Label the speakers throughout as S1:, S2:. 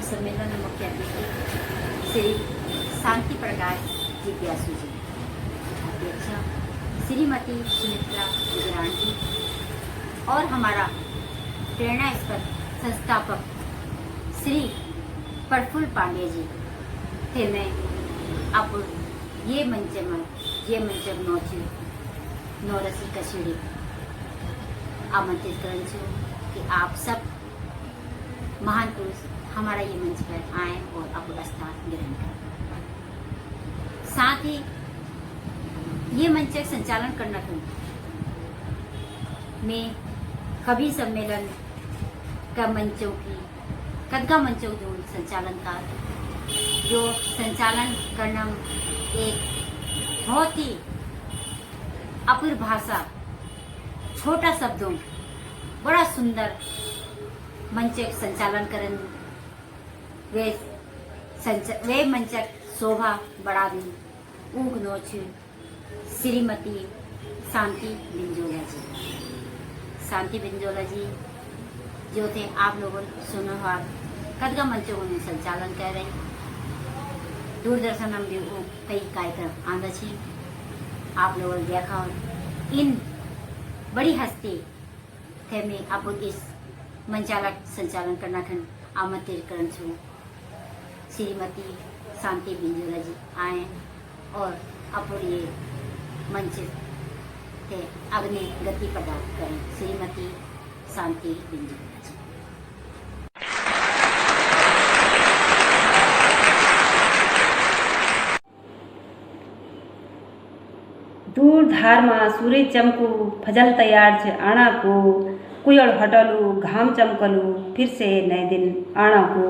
S1: सम्मेलन में मुख्य अतिथि श्री शांति प्रकाश जिज्ञासु जी, अध्यक्ष श्रीमती सुमित्रा गुजरान जी और हमारा प्रेरणास्पद संस्थापक श्री प्रफुल्ल पांडे जी थे। मैं अब ये मंच नौरसी कचेड़ी आमंत्रित करूँ कि आप सब महान पुरुष हमारा ये मंच पर आए और अपना स्थान ग्रहण करें। साथ ही ये मंच संचालन करना था मैं कभी सम्मेलन का मंचों की कदका मंचों जो संचालन का जो संचालन करना एक बहुत ही अपूर्व भाषा छोटा शब्दों बड़ा सुंदर मंच संचालन करन वे मंचक शोभा बढ़ावी ऊग नोच श्रीमती शांति बिंजोला जी जो थे आप लोगों ने सुना हुआ कदगा मंचों में संचालन कर रहे। दूरदर्शन में भी वो कई कार्यक्रम आंदा छे आप लोगों ने देखा हो। इन बड़ी हस्ती थे मैं आप इस मंचालक संचालन करना खन आमंत्रित करन छू। श्रीमती शांति बिंजोला जी आए और अपन ये मंच थे अग्नि गति प्रदान करें। श्रीमती शांति बिंजोला जी।
S2: दूर धार में सूरज चमकू फजल तैयार छ आना को कुयड़ हटलू घाम चमकलू फिर से नए दिन आना को।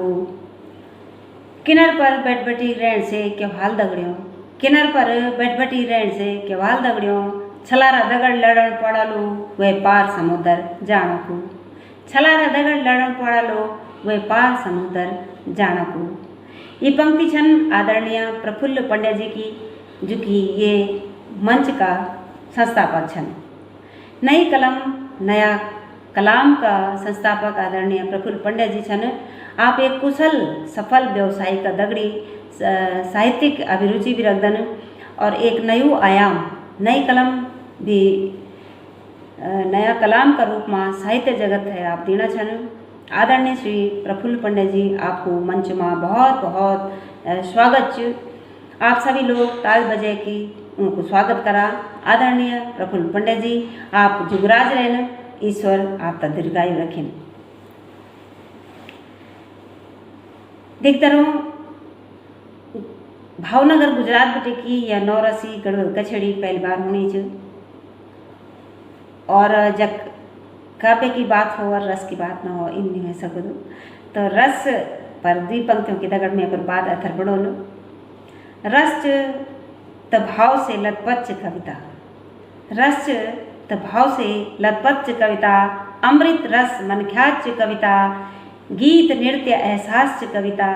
S2: किनार पर बैठ बैठी रहन से के हाल दगड़ियों किनार पर बैठ बैठी रहन से के हाल दगड़ियों छलारा दगड़ लड़न पड़ालो वह पार समुद्र जाना को। छलारा दगड़ लड़न पड़ालो वह पार समुद्र जाना को। ये पंक्ति छन आदरणीय प्रफुल्ल पंड्या जी की जो कि ये मंच का संस्थापक छन। नई कलम नया कलाम का संस्थापक आदरणीय प्रफुल्ल पंड्या जी छन। आप एक कुशल सफल व्यवसायिक दगड़ी साहित्यिक अभिरुचि भी रखदन और एक नयो आयाम नई कलम भी नया कलाम का रूप में साहित्य जगत है आप देना छन। आदरणीय श्री प्रफुल्ल पंड्या जी आपको मंच में बहुत बहुत स्वागत छ। आप सभी लोग ताल बजे की उनको स्वागत करा। आदरणीय प्रफुल्ल पंड्या जी आप जुगराज रहन ईश्वर आप दीर्घायु रखें। देखते रहो भावनगर गुजरात बटे की यह नौरसी गढ़वाल कचेड़ी पहली बार होनी छ और जब काव्य की बात हो और रस की बात ना हो इन नहीं हो सकूँ तो रस पर द्वि पंक्तियों की दगड़ में पर बात अथर बढ़ो लो। रस त भाव से लतपच कविता रस त भाव से लतपच कविता अमृत रस मनख्याच कविता गीत नृत्य एहसास कविता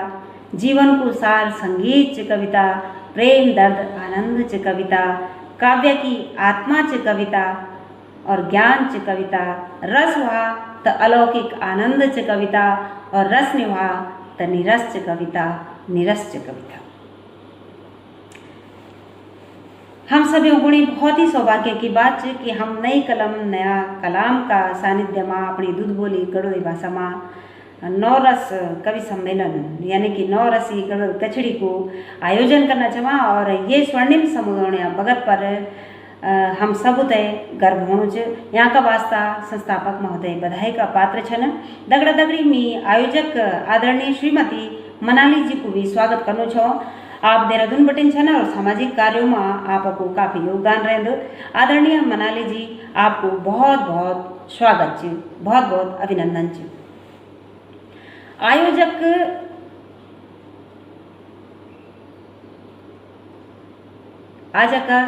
S2: जीवन को सार संगीत कविता प्रेम दर्द आनंद च कविता काव्य की आत्मा च कविता और ज्ञान च कविता रस हुआ त अलौकिक आनंद च कविता और रस निभा त निरस च कविता निरस च कविता। हम सभी गुणी बहुत ही सौभाग्य की बात है कि हम नई कलम नया कलाम का सानिध्य में अपनी दूध बोली गढ़वाली भाषा में नौरस कवि सम्मेलन यानी कि नौरसी गढ़वाल कचड़ी को आयोजन करना चाहा और ये स्वर्णिम समुदाय भगत पर हम सब तय गर्व होना चाहिए। यहाँ का वास्ता संस्थापक महोदय बधाई का पात्र छन। दगड़ा दगड़ी में आयोजक आदरणीय श्रीमती मनाली जी को भी स्वागत करनो छो। आप देहरादून बटिन छन और सामाजिक कार्यों में आपको काफ़ी योगदान रहंदो। आदरणीय मनाली जी आपको बहुत बहुत स्वागत छ बहुत बहुत अभिनंदन छ। आयोजक आज का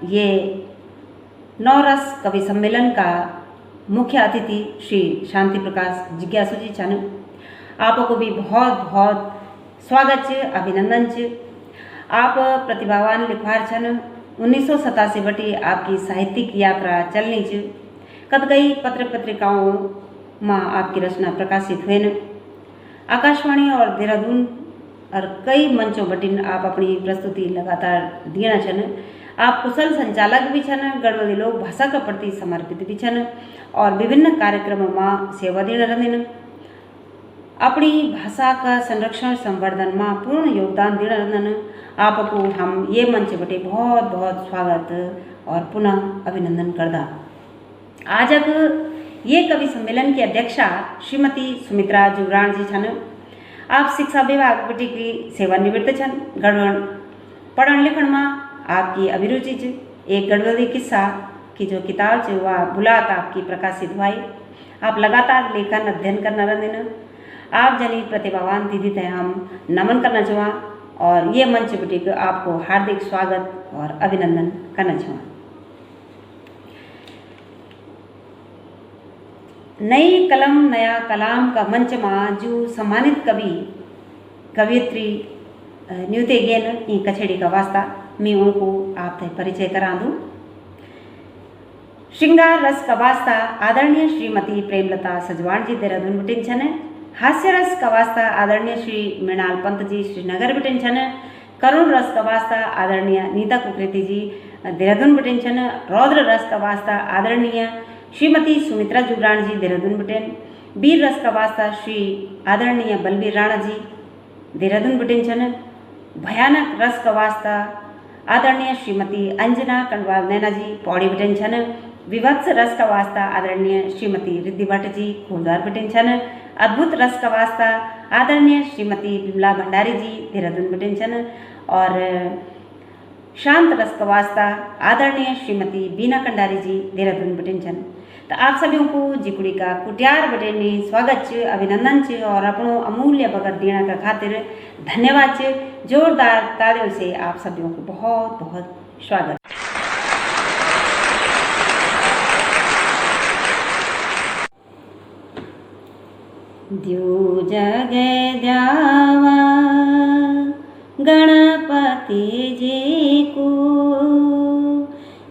S2: ये नौरस कवि सम्मेलन का मुख्य अतिथि श्री शांति प्रकाश जिज्ञासु जी छन। आपको भी बहुत बहुत स्वागत छ अभिनंदन छ। आप प्रतिभावान लिखवार छन। 1987 बटी आपकी साहित्यिक यात्रा चलनी छ। कद कई पत्र पत्रिकाओं में आपकी रचना प्रकाशित हुए। आकाशवाणी और देहरादून और कई मंचों बटिन आप अपनी प्रस्तुति लगातार दिना छन। आप कुशल संचालक भी छन, गढ़वाली लोक भाषा के प्रति समर्पित भी छन और विभिन्न कार्यक्रमों में सेवा देना रहंदिन। अपनी भाषा का संरक्षण संवर्धन में पूर्ण योगदान देना रहंदिन। आपको हम ये मंच बटे बहुत बहुत स्वागत और पुनः अभिनंदन करदा। आज ये कवि सम्मेलन की अध्यक्षा श्रीमती सुमित्रा जुबराण जी छन। आप शिक्षा विभाग बटी की सेवानिवृत्त छन। गढ़वाल पढ़न लिखण में आपकी अभिरुचि च। एक गढ़वाली किस्सा की जो किताब च वह बुलाक आपकी प्रकाशित हुई। आप लगातार लेखन अध्ययन करना रहंदिन। आप जनी प्रतिभावान दीदी ते हम नमन करना चाहवा और ये मंच बटी आपको हार्दिक स्वागत और अभिनंदन करना चाहवा। नई कलम नया कलाम का मंच में जो सम्मानित कवि कवियत्री न्यूते गेन ई कछेड़ी का वास्ता मैं उनको आप तक परिचय करा दूँ। श्रृंगार रस का वास्ता आदरणीय श्रीमती प्रेमलता सजवाण जी देहरादून बटिन छन। हास्य रस का वास्ता आदरणीय श्री मृणाल पंत जी श्रीनगर बटिन छन। करुण रस का वास्ता आदरणीय नीता कुकरेती जी देहरादून बटिन छन। रौद्र रस का वास्ता आदरणीय श्रीमती सुमित्रा जुबराण जी देहरादून बटिन। वीर रस का वास्ता श्री आदरणीय बलबीर राणा जी देहरादून बटिन छन। भयानक रस का वास्ता आदरणीय श्रीमती अंजना कंडवाल नैना जी पौड़ी बटिन छन। विभत्स रस का वास्ता आदरणीय श्रीमती रिद्धि भट्ट जी कोलदार बटिन छन। अद्भुत रस का वास्ता आदरणीय श्रीमती विमला भंडारी जी देहरादून बटिन छन। और शांत रस का वास्ता आदरणीय श्रीमती बीना कंडारी जी देहरादून बटिन छन। तो आप सभी को जिकुड़ी का कुटियार बटे ने स्वागत च, अभिनंदन च और अपनो अमूल्य भगत देना का खातिर धन्यवाद च। जोरदार तालियों से आप सभी को बहुत बहुत स्वागत। द्यो जगे द्यावा गणपति जी को,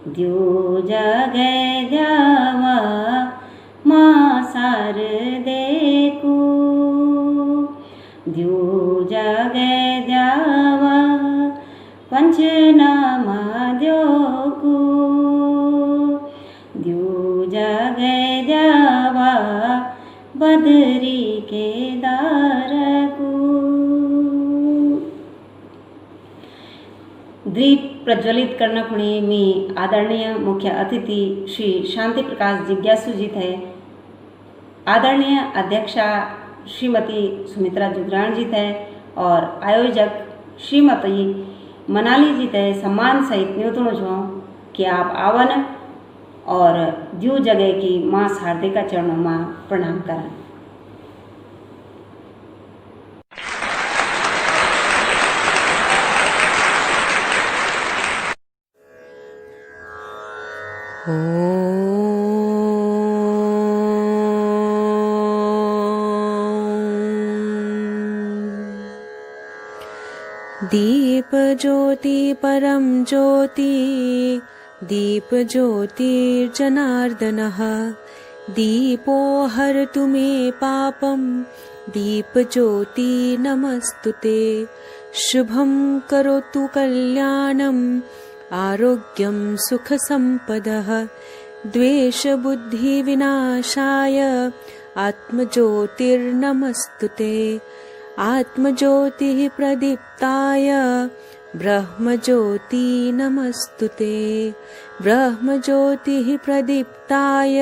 S2: द्यो जगे द्यावा माँ शारदे को, द्यो जगे द्यावा पंचनामा द्यो को, द्यो जगे द्यावा बदरी केदार को। दीप प्रज्वलित करना खुणे में आदरणीय मुख्य अतिथि श्री शांति प्रकाश जिज्ञासु जी थे। आदरणीय अध्यक्षा श्रीमती सुमित्रा जुबराण जी थे और आयोजक श्रीमती मनाली जी थे। सम्मान सहित न्यूतनो छो कि आप आवन और द्यू जगह की माँ शारदे का चरणों में प्रणाम करें।
S3: दीप ज्योति परम ज्योति, दीप ज्योतिर्जनार्दनः, दीपो हरतु मे पापं, दीप ज्योति नमस्तुते। शुभं करोतु कल्याणम्, आरोग्यं सुख संपदः, द्वेष बुद्धि विनाशाय, आत्मज्योतिर्नमस्तुते। आत्मज्योतिः प्रदीप्ताय, ब्रह्मज्योति नमस्तुते। ब्रह्मज्योतिः प्रदीप्ताय,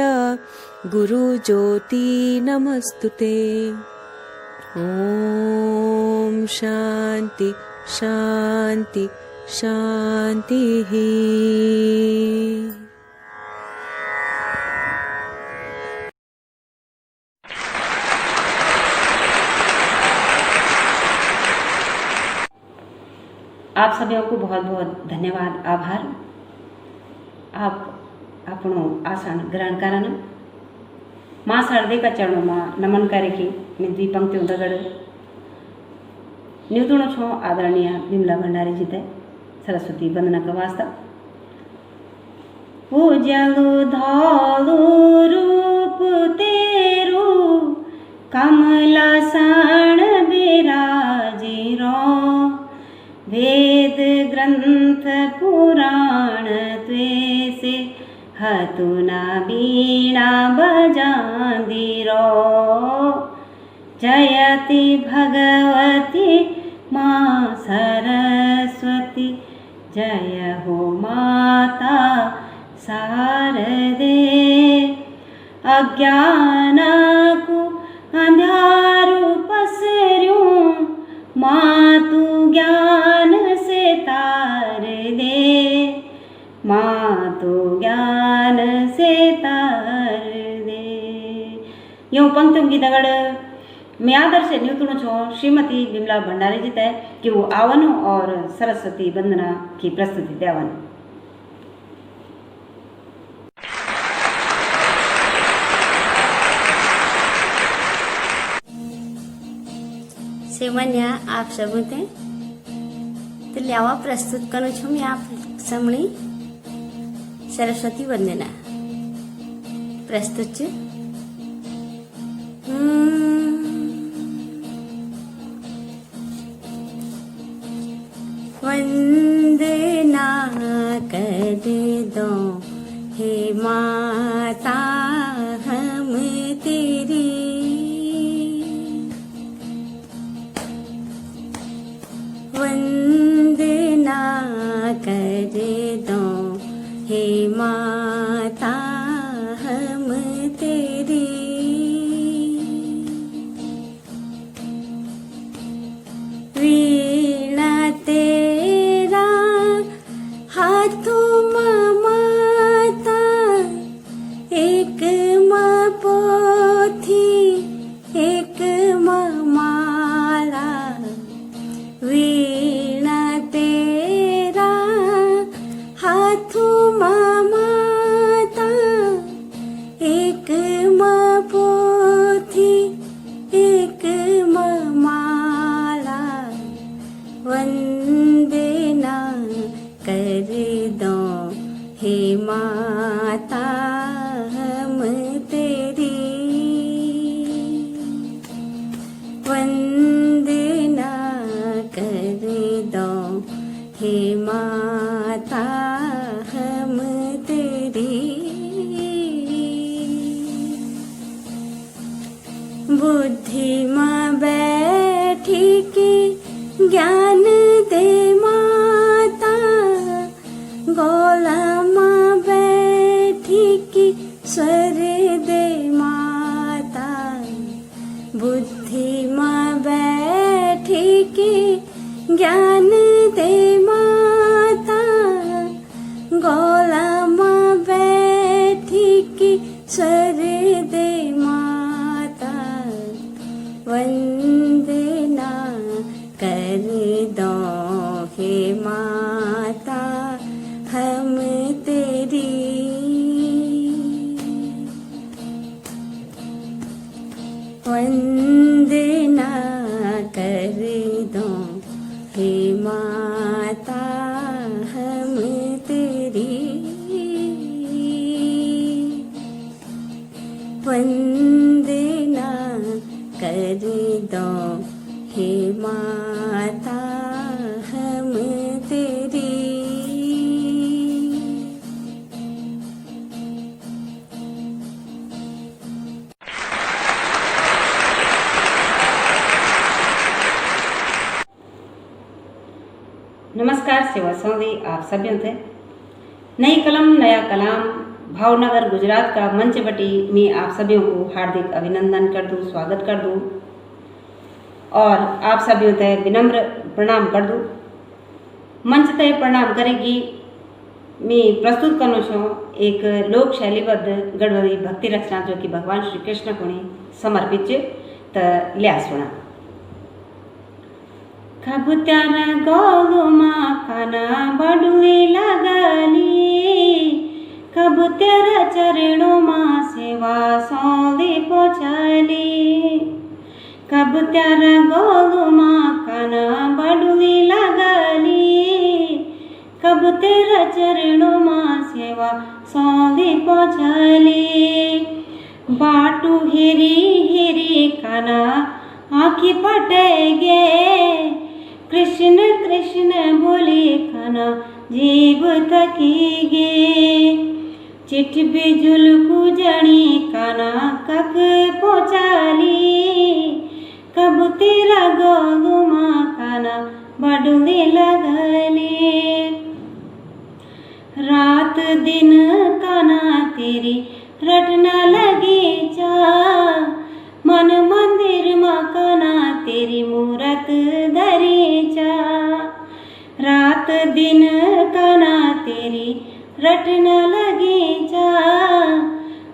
S3: गुरुज्योति नमस्तुते। ॐ शान्ति शान्ति शान्तिः।
S2: आप सभी को बहुत बहुत धन्यवाद, आभार। आप अपनो आसन ग्रहण करन। माँ शारदे का चरणों में नमन करके मैं द्वी पंक्तियों दगड़ न्यूतुणो छो आदरणीय विमला भंडारी जी ते सरस्वती वंदना का वास्ता। पूजलु धालु रूप तेरू कमला साण बिराजिरो वेद ग्रंथ पुराण त्वेसे हतुना बीणा बजांदिरो जयति भगवती माँ सरस्वती जय हो माता शारदे अज्ञानकु अंधारू पसर्यूं माँ तू ज्ञान से तार दे माँ तू ज्ञान से तार दे। यूँ पंक्तियों की दगड़ मैं आदर से न्यूतुणु छो श्रीमती विमला भंडारी जी तय कि वो आवन और सरस्वती वंदना की प्रस्तुति देवन।
S4: सेवन्या आप सबू ते तो ल्यावा प्रस्तुत करूँ छू मैं आप समणी सरस्वती वंदना प्रस्तुत छे। वंदना कर दो हे माता हम तेरी वंदना कर दो हे माता हम तेरी वीणा तेरा हाथों माता एक माँ पोथी एक माँ माला वीणा तेरा हाथों माता एक माँ पोथी एक माँ माला वंदना कर दो हे माता हम तेरी वंदना कर दो हे माता हम तेरी बुद्धि माँ बैठी की ज्ञान दे माता गोला माँ बैठी की स्वर दे माता बुद्धि माँ बैठी की ज्ञान दे माता गोला माँ बैठी की स्वर दे माता वंदना कर दो हे माता हम तेरी वंदना कर दो हे माता हम तेरी वंदना कर दो हे माता हम तेरी
S2: नमस्कार सेवा सौंदी आप सभी थे नई कलम नया कलाम भावनगर गुजरात का मंच बटी मैं आप सभी को हार्दिक अभिनंदन कर दूँ स्वागत कर दूँ और आप सभी ते विनम्र प्रणाम कर दूँ। मंच ते प्रणाम करेगी मैं प्रस्तुत करनो छो एक लोक शैलीबद्ध गढ़वाली भक्ति रचना जो कि भगवान श्री कृष्ण को समर्पित है तो लिया सुना। कबूतर गोलुमा खाना बडुली लगली कबूतर चरणों माँ सेवा सौंदी पोछली कबूतर गोलुमा खाना बडुली लगली कबूतर चरणों माँ सेवा सौंदी पोछली बाटू हेरी हेरी काना आँखी पटेगे, कृष्ण कृष्ण बोले काना जीव थकीगे। चिठ बिजुल कुजणी काना कक पहुँचाली, कब तेरा गोदुमा काना बडुले लगले। रात दिन काना तेरी रटना लगी चा, मन मंदिर माँ काना तेरी मूरत धरी चा। रात दिन काना तेरी रटना लगी चा,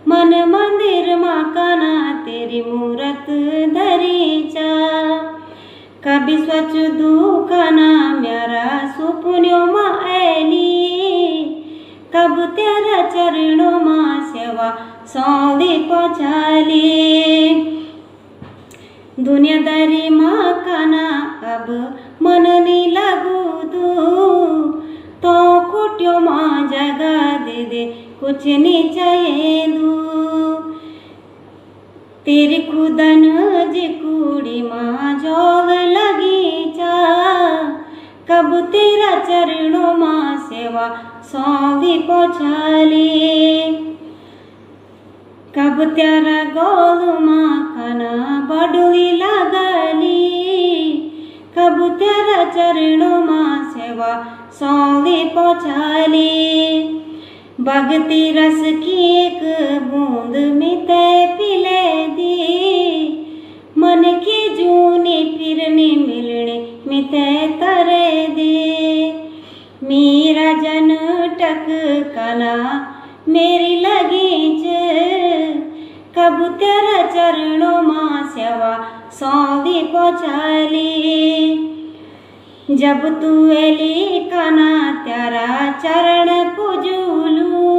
S2: मन मंदिर माँ काना तेरी मूरत धरी चा। कभी स्वच्छ दुकाना म्यारा सुपुन्यो माँ ऐली, कब तेरा चरणों माँ सेवा सौंधी पहुँचाली। दुनियादारी माँ काना अब मन नहीं लागू दू, तो कुटियो माँ जगह दे दे कुछ नहीं चाहिए दू। तेरी खुदन जी कुड़ी माँ जोग लगी चा, कब तेरा चरणों माँ सेवा सौंधी पहुँचाली। कब तेरा गोद माँ काना बडुली लगली, कब तेरा चरणों माँ सेवा सौंधी पहुँचाली। भगती रस की एक बूंद मिते पिले दी, मन की जूनी फिरने मिलने मिते तरे दे। मीरा जन टक कला मेरी लगीच, कब तेरा चरणों माँ सेवा सौंधी पहुँचाली। जब तू एली काना तेरा चरण पुजूलू,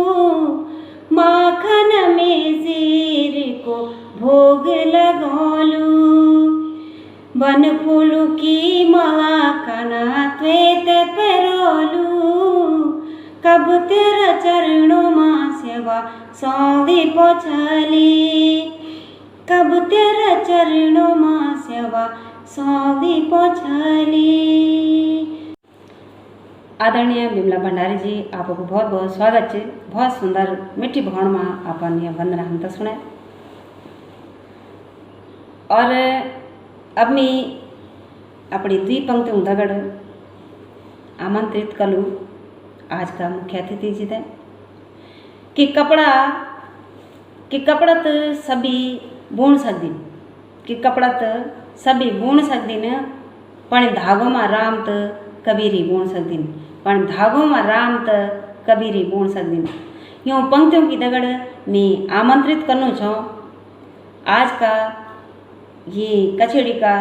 S2: माखन में सिर को भोग लगोलू। बन फूल की माला काना त्वेत पेरोलू, कब तेरा चरणों माँ सेवा सौंधी पहुँचाली। कब तेरा चरणों माँ सेवा सौंधी पहुँचाली। आदरणीय बिमला भंडारी जी, आपको बहुत बहुत स्वागत है। बहुत सुंदर मिठी भाण में अपन ये वंदना हम तक सुने। और अब मैं अपनी द्वी पंक्तियों दगड़ आमंत्रित करूँ आज का मुख्य अतिथि जी थे कि कपड़ा तो सभी बुन सकती, कि कपड़ा तो सभी बुन सकती न, पण धागों में राम तो कबीरी बुन सकती, पण धागों में राम तो कबीरी बुन सकती। यूँ पंक्तियों की दगड़ मैं आमंत्रित करना चाहूँ आज का ये कचेड़ी का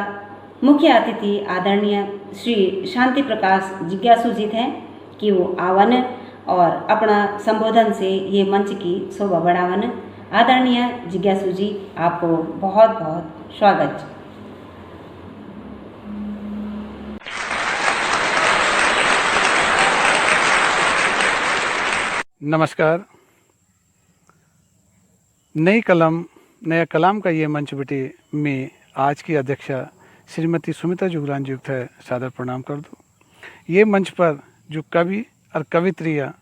S2: मुख्य अतिथि आदरणीय श्री शांति प्रकाश जिज्ञासु जी थे कि वो आवन और अपना संबोधन से ये मंच की शोभा बढ़ावन। आदरणीय जिज्ञासु जी, आपको बहुत बहुत स्वागत।
S5: नमस्कार। नई कलम नया कलाम का ये मंच बेटे में आज की अध्यक्षा श्रीमती सुमिता जुगरान जी थे सादर प्रणाम कर दूँ। ये मंच पर जो कवि और कवित्रियाँ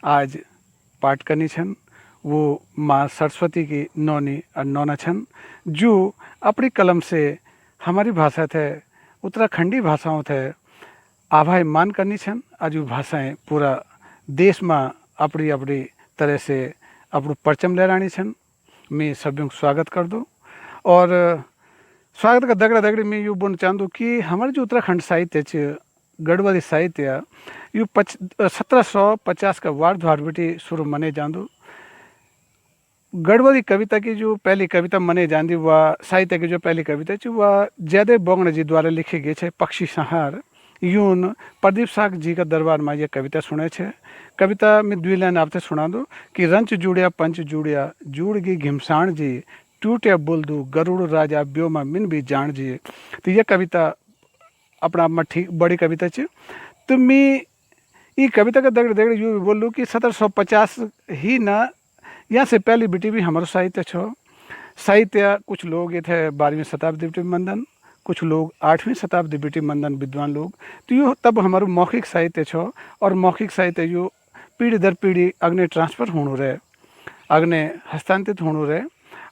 S5: आज पाठ करनी छन वो माँ सरस्वती की नौनी और नौना छन, जो अपनी कलम से हमारी भाषा थे उत्तराखंडी भाषाओं थे आभार मान करनी छन। आज वो भाषाएं पूरा देश में अपनी अपनी तरह से अपना परचम लहरानी छन। मैं सभी को स्वागत कर दूँ और स्वागत का दगड़ा दगड़ी में यूँ बोलना चाहूँ कि हमारे जो उत्तराखंड साहित्य गढ़वाली साहित्य यू 1750 का वार्षिक बेटी शुरू मने जांदू। गढ़वाली कविता की जो पहली कविता मने जाती वह साहित्य की जो पहली कविता थी वह जयदेव बोंगणे जी द्वारा लिखी गई है पक्षी संहार। यून प्रदीप साग जी का दरबार में यह कविता सुने छे। कविता में द्वी लाइन आपसे सुना दो कि रंच जुड़िया पंच जुड़िया जुड़ गई घिमसाण जी, टूटे बुलदू गरुड़ राजा ब्योमा मिन भी जान जी। तो यह कविता अपना आप में ठीक बड़ी कविता है। तो मैं ये कविता का दगड़ दगड़ यूँ बोलूँ कि 1750 ही ना, यहाँ से पहली बेटी भी हमारो साहित्य छो। साहित्य कुछ लोग ये थे 12वीं शताब्दी बिटी मंदन, कुछ लोग 8वीं शताब्दी बिटी मंदन विद्वान लोग। तो यो तब हमारो मौखिक साहित्य छो, और मौखिक साहित्य यो पीढ़ी दर पीढ़ी अग्ने ट्रांसफर होनो रहे, अग्ने हस्तांतरित होनो रहे।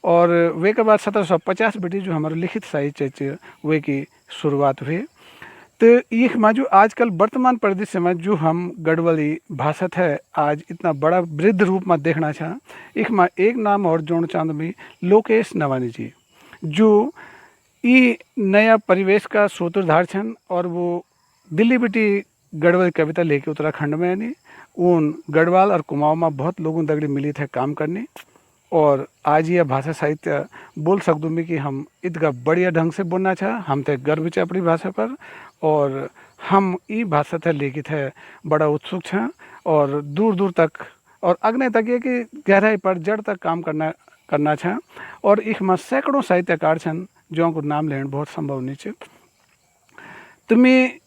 S5: और वे के बाद 1750 बिटी जो हमारो लिखित साहित्य च वे की शुरुआत हुई। तो एक में जो आजकल वर्तमान परिदृश्य में जो हम गढ़वाली भाषा है आज इतना बड़ा वृद्ध रूप में देखना चाह, एक में एक नाम और जोड़ चांद में लोकेश नवानी जी, जो ये नया परिवेश का सूत्रधार छन, और वो दिल्ली बिटी गढ़वाली कविता लेके उत्तराखंड में नहीं, उन गढ़वाल और कुमाऊं में बहुत लोगों दगड़ी मिली थे काम करने। और आज यह भाषा साहित्य बोल सकूँ मैं कि हम इतना बढ़िया ढंग से बोलना चाह, हम थे गर्व च अपनी भाषा पर, और हम ये भाषा थे लेखित है बड़ा उत्सुक छा, और दूर दूर तक और अग्नि तक ये कि गहराई पर जड़ तक काम करना छा। और एक में सैकड़ों साहित्यकार छन जो को नाम लेना बहुत संभव नहीं है। तुम्हें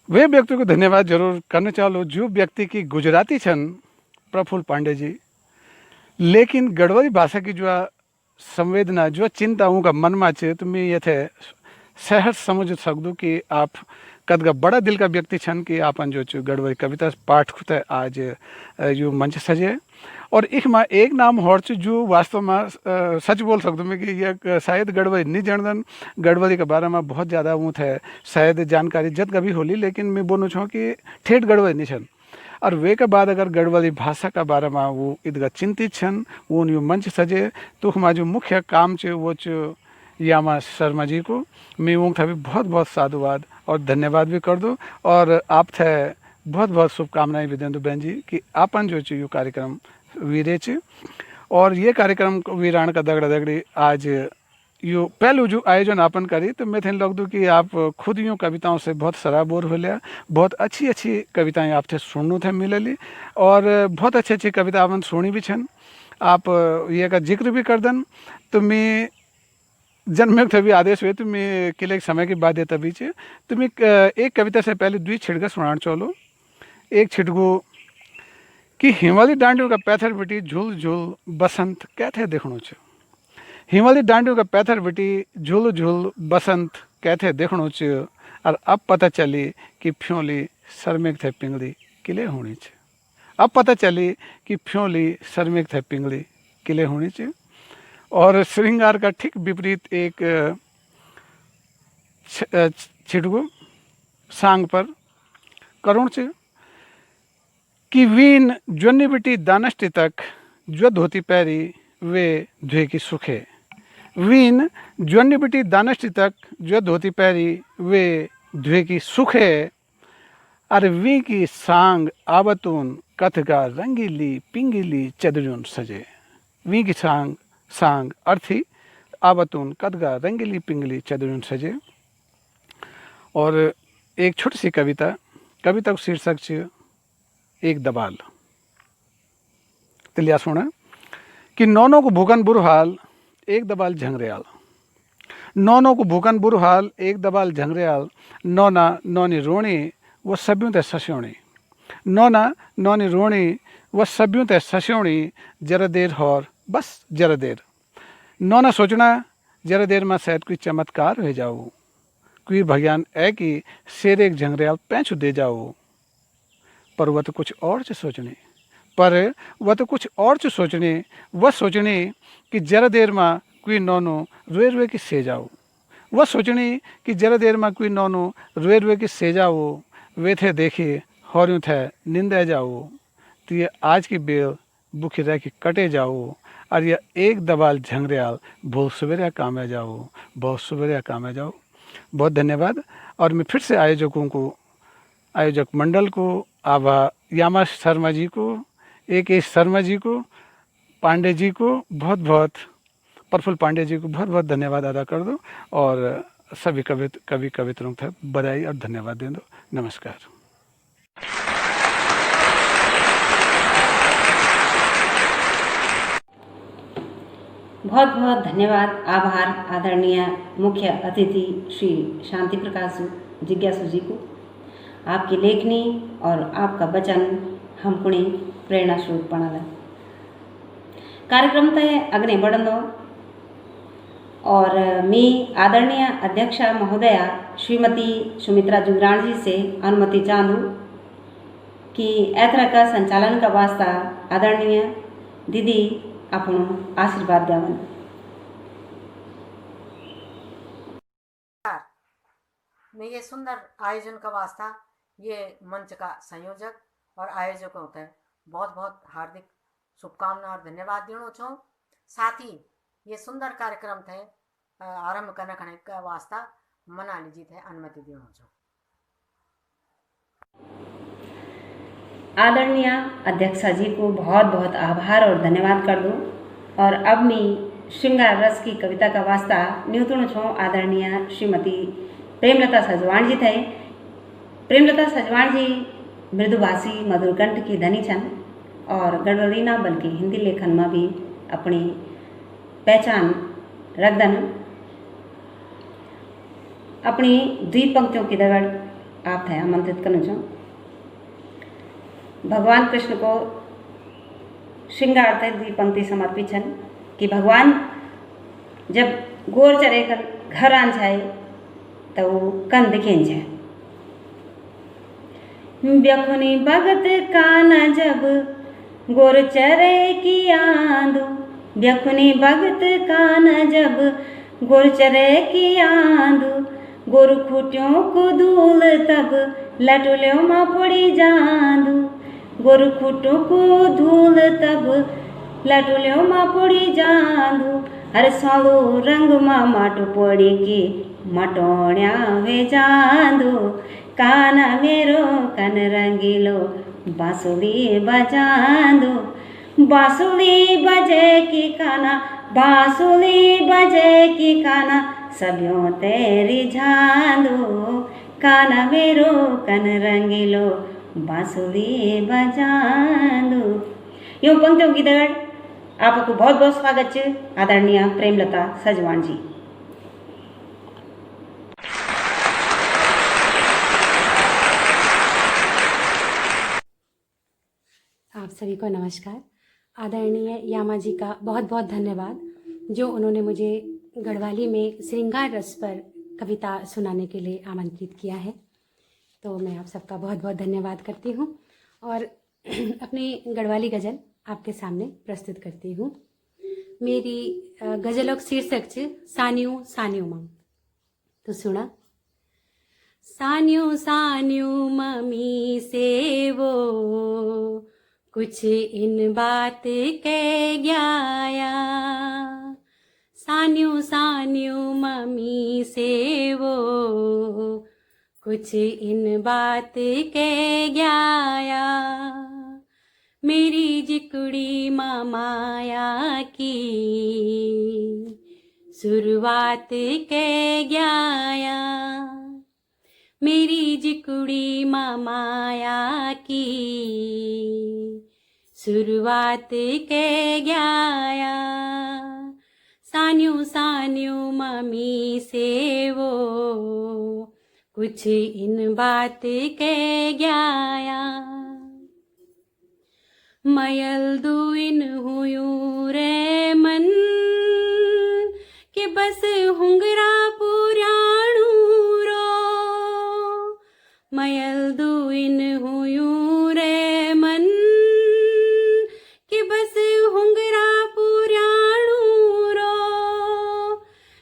S5: वे व्यक्ति को धन्यवाद जरूर करना चाहो जो व्यक्ति की गुजराती छन प्रफुल्ल पांडे जी, लेकिन गढ़वाली भाषा की जो संवेदना जो चिंता उनका मन में चे, तो मैं ये थे सहज समझ सकूँ कि आप कदगा बड़ा दिल का व्यक्ति छन कि आपन जो गढ़वाली कविता पाठ खुद आज यो मंच सजे। और एक नाम और जो वास्तव में सच बोल सकता मैं कि यह शायद गढ़वाली नहीं जानदन, गढ़वाली के बारे में बहुत ज़्यादा वो थे शायद जानकारी जत कभी होली, लेकिन मैं बोलूँ छूँ कि ठेठ गढ़वाली नहीं छन। और वे के बाद अगर गढ़वाली भाषा का बारे में वो इतना चिंतित छन, वो यो मंच सजे, तो हमारा जो मुख्य काम चे वो यामा शर्मा जी को मैं वो था भी बहुत बहुत साधुवाद और धन्यवाद भी कर दो। और आप थे बहुत बहुत शुभकामनाएं भी दें दो बहन जी कि आपन जो यो कार्यक्रम वीरे च, और ये कार्यक्रम वीरान का दगड़ा दगड़ी आज यो पहलू जो आयोजन आपन करी, तो मैं थे लग दूँ कि आप खुद यूँ कविताओं से बहुत सराबोर हो लिया, बहुत अच्छी अच्छी कविताएं आप थे सुनने थे मिले, और बहुत अच्छी अच्छी कविता आपन सुनी भी छन। आप ये का जिक्र भी कर दन, तो मैं जन्म थे भी आदेश हुए, तो मैं किले समय की बात है तभी चे, तो मैं एक कविता से पहले 2 छिड़का सुनाना चलो। एक छिटगो कि हिमालय डांडियों का पैथर बिटी झूल झूल बसंत कहते देखणो छ, हिमालय डांडियों का पैथर बिटी झूल झूल बसंत कहते देखणो छ, और अब पता चली कि फ्योली शर्मिक थे पिंगली किले होनी छ, अब पता चली कि फ्योली शर्मिक थे पिंगली किले होनी छ। और श्रृंगार का ठीक विपरीत एक छिटगो सांग पर करुण छ कि वीन ज्वन्नी बिटी दानष्टी तक जो धोती पैरी वे धुए की सुखे, वीन ज्वन्नी बिटी दानष्टी तक जो धोती पैरी वे धुए की सुखे, अरे वी की सांग आवतून कथगा रंगीली पिंगीली चदरुन सजे, वी की सांग अर्थी आवतून कथगा रंगीली पिंगली चदरुन सजे। और एक छोटी सी कविता का शीर्षक छ एक दबाल। तिलिया सुना कि नौनों को भूकन बुरहाल एक दबाल झंगरेयाल, नौनों को भूकन बुरहाल एक दबाल झंगरेयाल, नौना नौनी रोणी वो सब्यों ते सस्योणी, नौना नौनी रोणी वो सब्यों ते सस्योणी, जरा देर और बस जरा देर, नौना सोचना जरा देर में शायद कोई चमत्कार हो जाओ, कोई भगवान है कि शेर एक झंगरेयाल पैंचू दे जाओ, पर वह तो कुछ और से सोचने, पर वह तो कुछ और से सोचने, वह सोचने कि जरा देर में कोई नौनो रोए रोए की से जाओ, वह सोचने कि जरा देर में कोई नौनो रोए रोए की से जाओ, वे थे देखे और यूँ थे निंदा जाओ, तो ये आज की बेल बुखी रह के कटे जाओ, और यह एक दबाल झंगरेयाल बहुत सवेरे काम आ जाओ, बहुत सवेरे काम आ जाओ। बहुत धन्यवाद। और मैं फिर से आयोजक मंडल को, आभा यामा शर्मा जी को, AK शर्मा जी को, पांडे जी को बहुत बहुत, प्रफुल्ल पांडे जी को बहुत बहुत धन्यवाद अदा कर दो, और सभी कवित्रों को बधाई और धन्यवाद दे दो। नमस्कार।
S2: बहुत बहुत धन्यवाद, आभार आदरणीय मुख्य अतिथि श्री शांति प्रकाश जिज्ञासु जी को। आपकी लेखनी और आपका वचन हम पुणे प्रेरणा स्रोत बना। कार्यक्रम तय अग्ने बढ़ंदो और मी आदरणीय अध्यक्षा महोदया श्रीमती सुमित्रा जुगराण जी से अनुमति चाहूँ कि एथरा का संचालन का वास्ता आदरणीय दीदी अपनो आशीर्वाद देवन।
S6: मैं ये सुंदर आयोजन का वास्ता ये मंच का संयोजक और आयोजकों के बहुत बहुत हार्दिक शुभकामना और धन्यवाद देना चाहूँ। साथ ही ये सुंदर कार्यक्रम थे आरंभ करने का वास्ता मना लीजिए थे अनुमति देना चाहूँ।
S2: आदरणीय अध्यक्षा जी को बहुत बहुत आभार और धन्यवाद कर दूँ। और अब मैं श्रृंगार रस की कविता का वास्ता न्यूतुण छो आदरणीय श्रीमती प्रेमलता सजवाण जी थे। प्रेमलता सजवाण जी मृदुभाषी मधुरकंठ की धनी छन और गढ़वाली ना बल्कि हिंदी लेखन में भी अपनी पहचान रखदन। अपनी द्वी पंक्तियों की दगड़ आप थे आमंत्रित करना चाहूँ। भगवान कृष्ण को श्रृंगार थे द्वी पंक्ति समर्पित छन कि भगवान जब गोर चरे कर घर आन जाए तो वो कन दिखें जाए। ब्यखुनी भगत काना जब गोर चरे की आंदू, ब्यखुनी भगत काना जब गोर चरे की आंदू, गोरु खूटियों को धूल तब लटुल्यों माँ पड़ी जांदू, गोरु खूटों को धूल तब लटुल्यों माँ पड़ी जांदू, हर सालो रंग माँ माटो पड़ी की मटोण्या वे जांदू, काना मेरो कन रंगीलो बांसुरी बजांदू, बांसुरी बजे की काना, बांसुरी बजे की काना, सब्यों तेरी झांदू, काना मेरो कन रंगीलो बांसुरी बजांदू। यूँ पंक्तियों की दगड़ आपको बहुत बहुत स्वागत है आदरणीय प्रेमलता सजवाण जी।
S7: आप सभी को नमस्कार। आदरणीय यामा जी का बहुत बहुत धन्यवाद जो उन्होंने मुझे गढ़वाली में श्रृंगार रस पर कविता सुनाने के लिए आमंत्रित किया है। तो मैं आप सबका बहुत बहुत धन्यवाद करती हूँ और अपनी गढ़वाली गज़ल आपके सामने प्रस्तुत करती हूँ। मेरी गज़लों का शीर्षक है सानियों सानियों माँ। तो सुना। सानियों सानियों मम्मी से वो कुछ इन बात कह गया, सानियों सानियों मम्मी से वो कुछ इन बात कह गया, मेरी जिकुड़ी माया की शुरुआत कह गया, मेरी जिकुड़ी माया की शुरुआत कह गया, सानियों सानियों मम्मी से वो कुछ इन बात कह गया, मयल दुइन हुयूं रे मन के बस हुंगरा पुराणू रो, मयल दुइन हुयूं रे मन के बस हुंगरा पुराणू रो,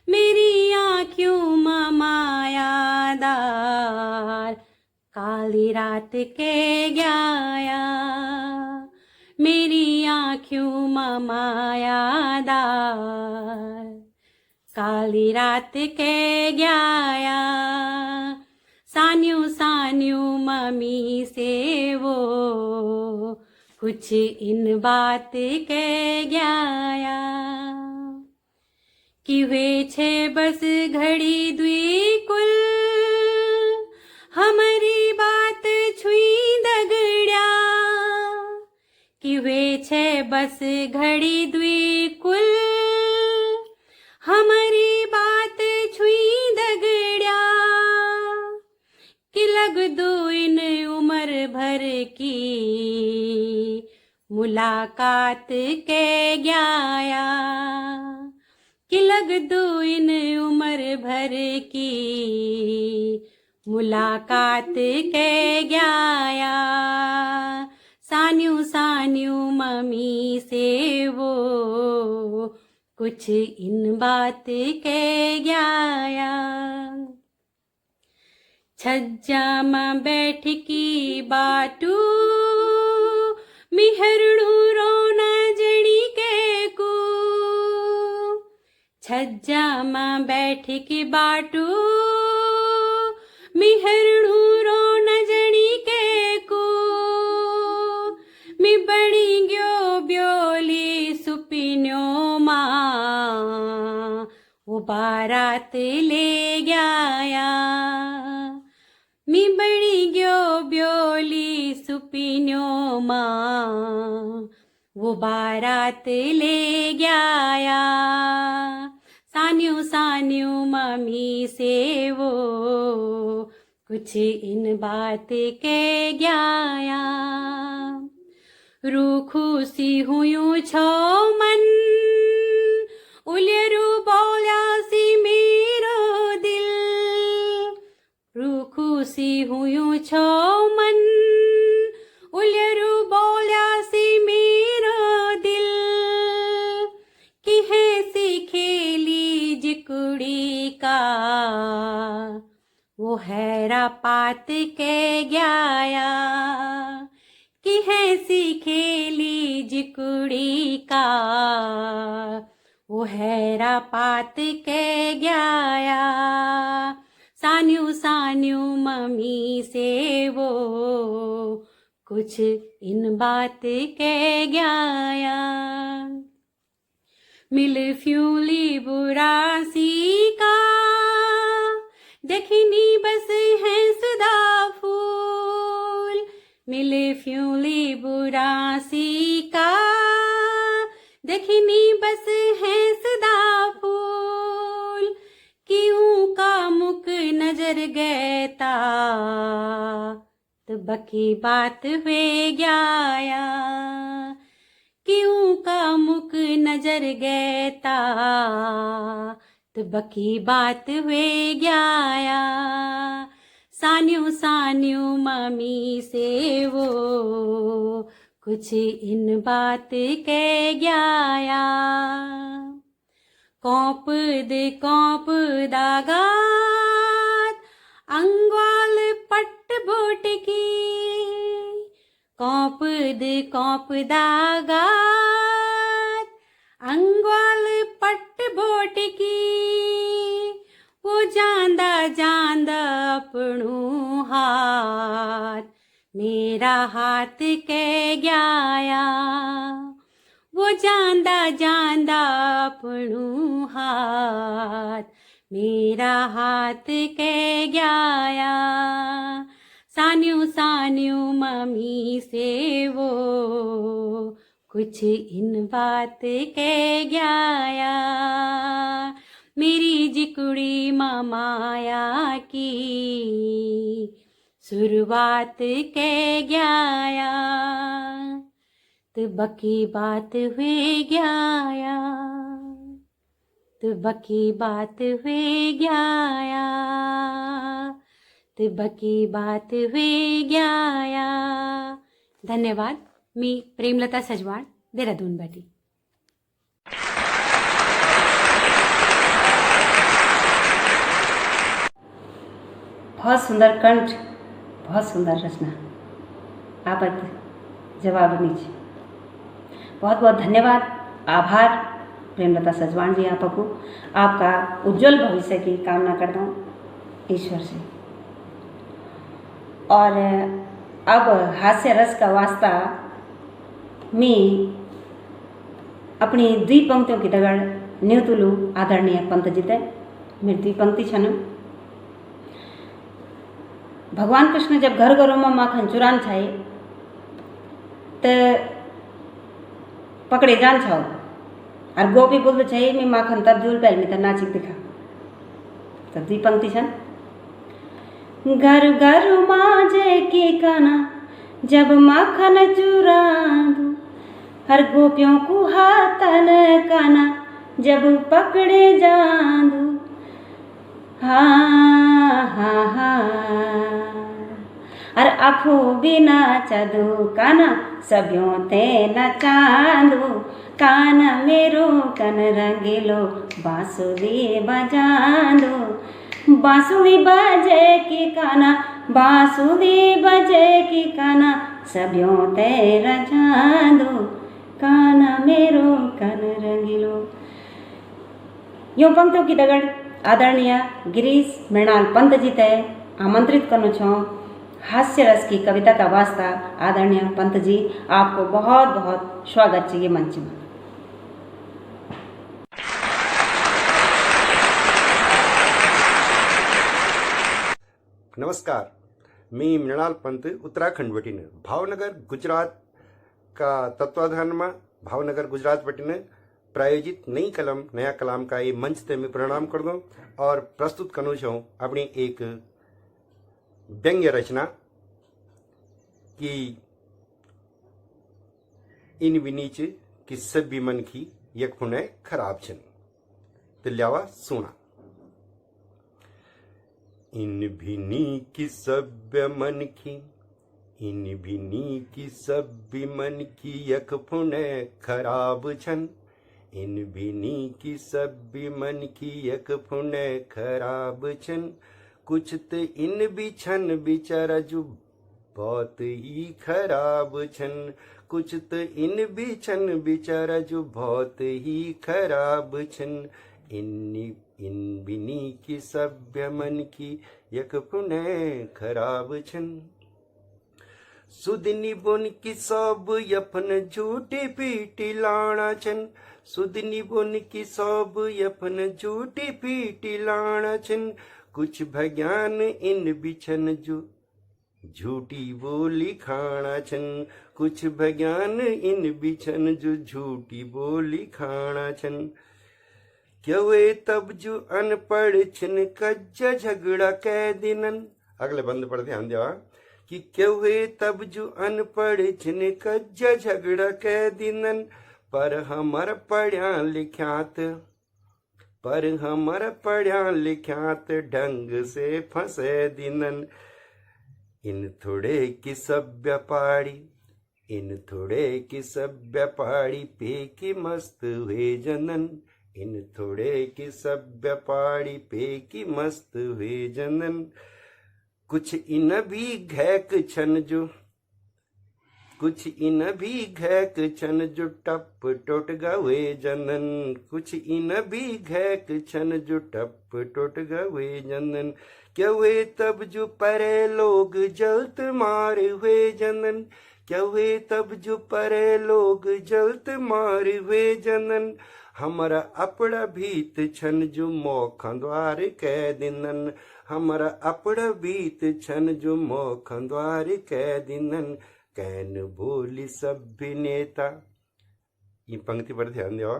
S7: मेरी आँखों में मायादार काली रात के गया, मेरी आँखों में मायादार काली रात के गया, सानियों सानियों मम्मी से वो कुछ इन बात कह गया, कि वे छे बस घड़ी द्वी कुल हमारी बात छुई दगड़िया, कि वे छे बस घड़ी द्वी कुल हमारी बात छुई दगड़िया, कि लग दो इन उम्र भर की मुलाकात मुलाकात के गया कि लग दो इन उम्र भर की मुलाकात के गया सान्यू सान्यू मम्मी से वो कुछ इन बात के गया छज्जा में बैठ की बाटू मिहरड़ू रोना जड़ी के को छज्जा में बैठ के बाटू मिहरड़ू रोना जड़ी के को मी बड़ी गयो ब्योली सुपिन्यो माँ वो बारात ले गया मी बड़ी गयो ब्योली सुपिन्यो माँ वो बारात ले गया सान्यू सान्यू मम्मी से वो कुछ इन बात के गया रूखू सी हुयूं छो मन उल्यरू बोल्या सी मेरो दिल रूखू सी हुयूं छो मन उल्यरू बोल्या सी मेरो दिल कि है सी खेली जिकुड़ी का वो हैरा पात के गया कि है सी खेली जिकुड़ी का वो हैरा पात के गया सान्यू सान्यू मम्मी से वो कुछ इन बात के गया मिल फ्यूली बुरासी का देखनी बस है सदा फूल मिले फ्यूली बुरासी का देखनी बस है सदा फूल क्यों का मुख नजर गैता तो बकी बात हुए गया क्यों का मुख नजर गैता तो बकी बात हुए गया सान्यू सान्यू मम्मी से वो कुछ इन बात के गया कौप दागात अंगवाल पट बोट की कौप दागात अंगवाल पट बोट की वो जांदा जांदा अपनू हाथ मेरा हाथ के गया वो जांदा जांदा अपनू हाथ मेरा हाथ के गया सान्यू सान्यू मम्मी से वो कुछ इन बात के गया मेरी जिकुड़ी माया की शुरुआत के गया तो बकी बात हुए गया तो बकी बात हुए गया तो बकी बात हुए गया धन्यवाद मी प्रेमलता सजवाण देहरादून बैठी
S2: बहुत सुंदर कंठ बहुत सुंदर रचना आपत जवाब नीचे बहुत बहुत धन्यवाद आभार प्रेमलता सजवाण जी आपको आपका उज्जवल भविष्य की कामना करता हूँ ईश्वर से। और अब हास्य रस का वास्ता मी अपनी द्वि पंक्तियों की दगड़ न्यूतुलु आदरणीय पंत जीते मेरी द्वि पंक्ति छन भगवान कृष्ण जब घर घरों में माखन चुरान छाए तो पकड़े जान छाओ और गोपी बोलते छे मैं माखन तब झूल पहल में तो नाचिक दिखा तो द्वि पंक्ति छन घर घर माजे के काना जब माखन चुरा दू हर गोपियों को हाथन काना जब पकड़े जांदू, हाँ हाँ हाँ। और आँखों बिना चदू काना सब्यों ते न चांदू, काना मेरो कन रंगीलो बांसुरी बजांदू, बांसुरी बजे की काना, बांसुरी बजे की काना सब्यों ते रजांदू, काना मेरो कन रंगीलो। यूं पंक्तियों की दगड़ आदरणीय गिरीश मृणाल पंत जी ते आमंत्रित करूँ छूँ। हास्य रस की कविता का वास्ता आदरणीय पंत जी, आपको बहुत बहुत स्वागत चाहिए मंच में।
S8: नमस्कार, मी मृणाल पंत उत्तराखंड वटीन भावनगर गुजरात का तत्वाधान में भावनगर गुजरात वटीन प्रायोजित नई कलम नया कलाम का ये मंच ते मैं प्रणाम कर दूँ और प्रस्तुत करूँ छूँ अपनी एक व्यंग्य रचना कि इन विनीच कि सभी मन की यक पुण्य खराब छन। तो ल्यावा सुना। इन भिनी की सभ्य मन की, इन भिनी की सभी मन की यक पुण्य खराब छन, इन भिनी की सभी मन की यक पुण्य खराब छन, कुछ तो इन भी छन बिचारा जो बहुत ही खराब छन, कुछ तो इन भी छन बिचारा जो बहुत ही खराब छन, इन बिनी की सभ्य मन की यक पुण्य खराब छन। सुदनी बुन की सब यफन झूठी पीटी लाना छन, सुदनी बुन की सब यफन झूठी पीटी लाना छन, कुछ भज्ञान इन बिछन जो झूठी बोली खाना छन, कुछ भज्ञान इन बिछन जो झूठी बोली खाना छन, क्यों तब जो अनपढ़ छिन कज्जा झगड़ा कह दिनन। अगले बंद पर ध्यान देवा कि क्यों तब जो अनपढ़ छिन कज्जा झगड़ा कह दिनन, पर हमर पढ़्या लिख्यात, पर हमर पढ़्या लिख्यात ढंग से फंसे दिनन। इन थोड़े की सभ्य पाड़ी, इन थोड़े की सभ्य पाड़ी पे की मस्त हुए जनन, इन थोड़े की सभ्य पाड़ी पे की मस्त हुए जनन, कुछ इन भी घैक छन जो, कुछ इन भी घैक छन जो टप टोट गए जनन, कुछ इन भी घैक छन जो टप टोट गए जनन, क्यों तब जो परे लोग जल्त मार हुए जनन, क्यों तब जो परे लोग जल्त मार हुए जनन, हमारा अपड़ा भीत छन जो मौखं द्वार कह दिनन, हमारा अपड़ा भीत छन जो मौखं द्वार कह दिनन, कैन बोली सभ्य नेता। ये पंक्ति पर ध्यान देवा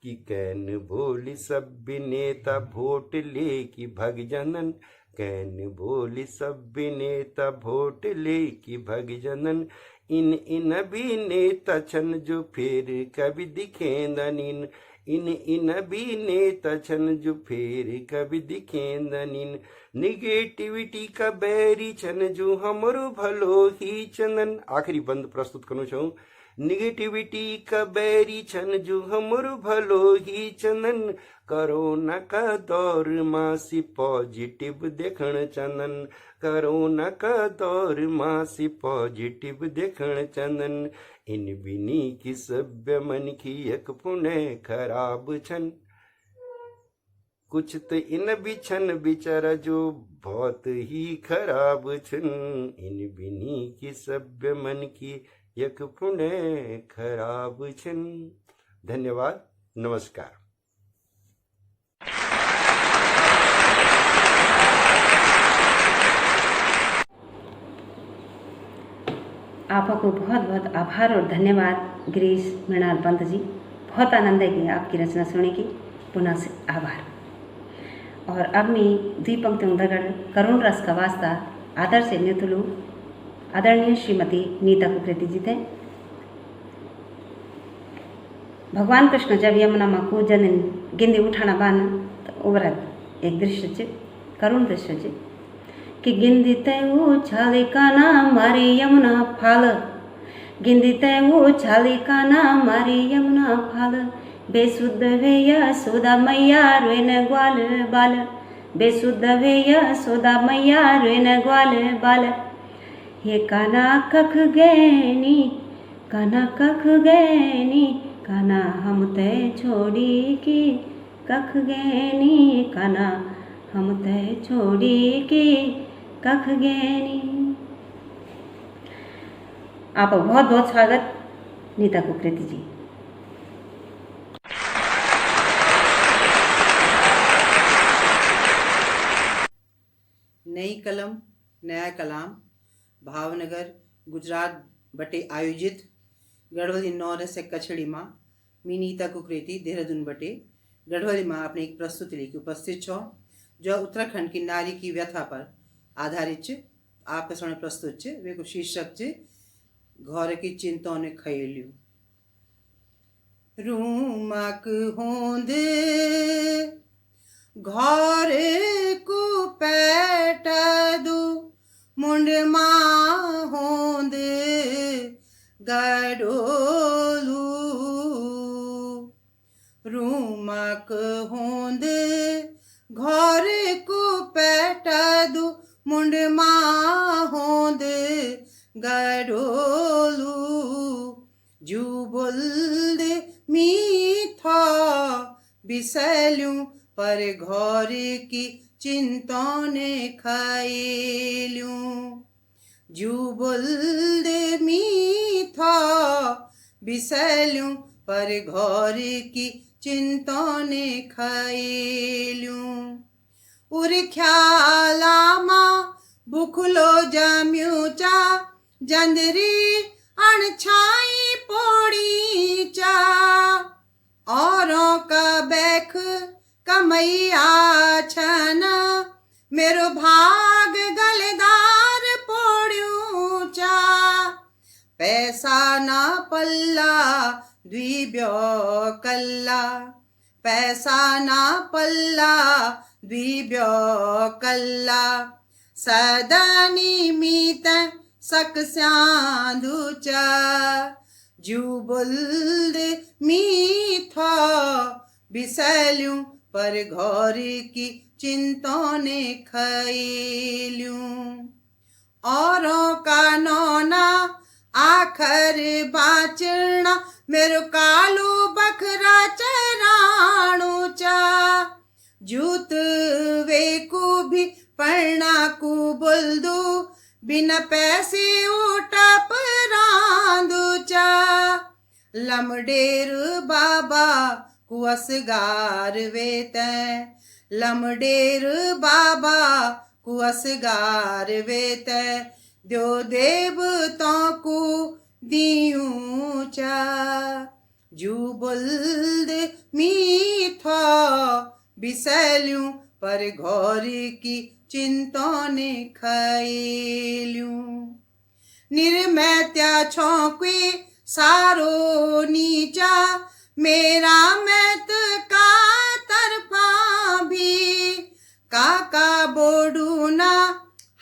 S8: कि कैन बोली सभ्य नेता वोट ले की भग जनन, कैन बोली सभ्य नेता वोट ले की भग जनन, इन भी नेता छन जो फिर कभी दिखेंदनिन, इन भी नेता छन जो फिर कभी दिखेंदनिन, निगेटिविटी का बैरी छन जो हमरो भलो ही चनन। आखिरी बंद प्रस्तुत करूँ छूँ। निगेटिविटी का बैरी छन जो हमरो भलो ही चनन, कोरोना का दौर मासी पॉजिटिव देखण चनन, कोरोना का दौर मासी पॉजिटिव देखण चनन, इन बिनी की सभ्य मन की एक पुण्य खराब छन, कुछ तो इन भी छन बिचारा जो बहुत ही खराब छन, इन बिनी की सभ्य मन की एक पुण्य खराब छन। धन्यवाद, नमस्कार।
S2: आपको बहुत बहुत आभार और धन्यवाद गिरीश मृणाल पंत जी। बहुत आनंद है कि आपकी रचना सुनने की। पुनः से आभार। और अब मैं द्वी पंक्तियों दगड़ करुण रस का वास्ता आदर से न्यूतलू आदरणीय श्रीमती नीता कुकरेती जी थे। भगवान कृष्ण जब यमुना माँ कूदन गिंदी उठाना बान तो ओवरा एक दृश्य च करुण दृश्य च कि गिंदी तय उछाले काना मारी यमुना फाल गिंदी तय उछाले काना मारी यमुना फाल बेसुद्ध वेया सोदा मैया रोन ग्वाल बाल बेसुद्ध वेया सोदा मैया रोन ग्वाल बाल ये काना कख गैनी काना कख गैनी काना हम तय छोड़ी की कख गैनी काना हम तय छोड़ी की कख गैनी। आपका बहुत बहुत स्वागत नीता कुकरेती जी।
S9: नई कलम नया कलाम भावनगर गुजरात बटे आयोजित गढ़वाली नौ से कछड़ी माँ मी नीता कुकरेती देहरादून बटे गढ़वाली माँ अपने एक प्रस्तुति लेके उपस्थित छो जो उत्तराखंड की नारी की व्यथा पर आधारित च आपके सामने प्रस्तुत च वे को शीर्षक च घर की चिंताओं ने खयेल्यू। रूमक होंद घर को पैट दू मुंड माँ होंद गडोलू रूमक होंद घर को पैट दू मुंड माँ होंद गडोलू जू बोल मीठा बिसलूं पर घर की चिंताओं ने खाएलूं जू बोल मीठा बिसलूं पर घर की चिंताओं ने खाएलूं उर ख्याला माँ बुखलो जम्यू चा जंदरी अणछाई पोड़ी चा औरों का बैख कमैया छन मेरो भाग गलेदार पोड़ू चा पैसा ना पल्ला द्विब्यो कल्ला पैसा ना पल्ला द्विब्यो कल्ला सदनी मीत सक स्यांदुचा जू बुल्द मीठा बिसलूं पर घर की चिंताओं ने खयलूं औरों का नौना आखर बाचना मेरो कालू बखरा चराणू चा जूत वे को भी पढ़ना को बोल दो बिना पैसे उठा परांदू चा लमडेर बाबा कुअसगार वेते लमडेर बाबा कुअसगार वेते दो देवताओं को दियूं चा जू बुल्द मीठा बिसलूं पर घर की चिंताओं ने खयलूं निर्मैत्या छौंके सारो नीचा मेरा मैत का तरफा भी काका बोडू ना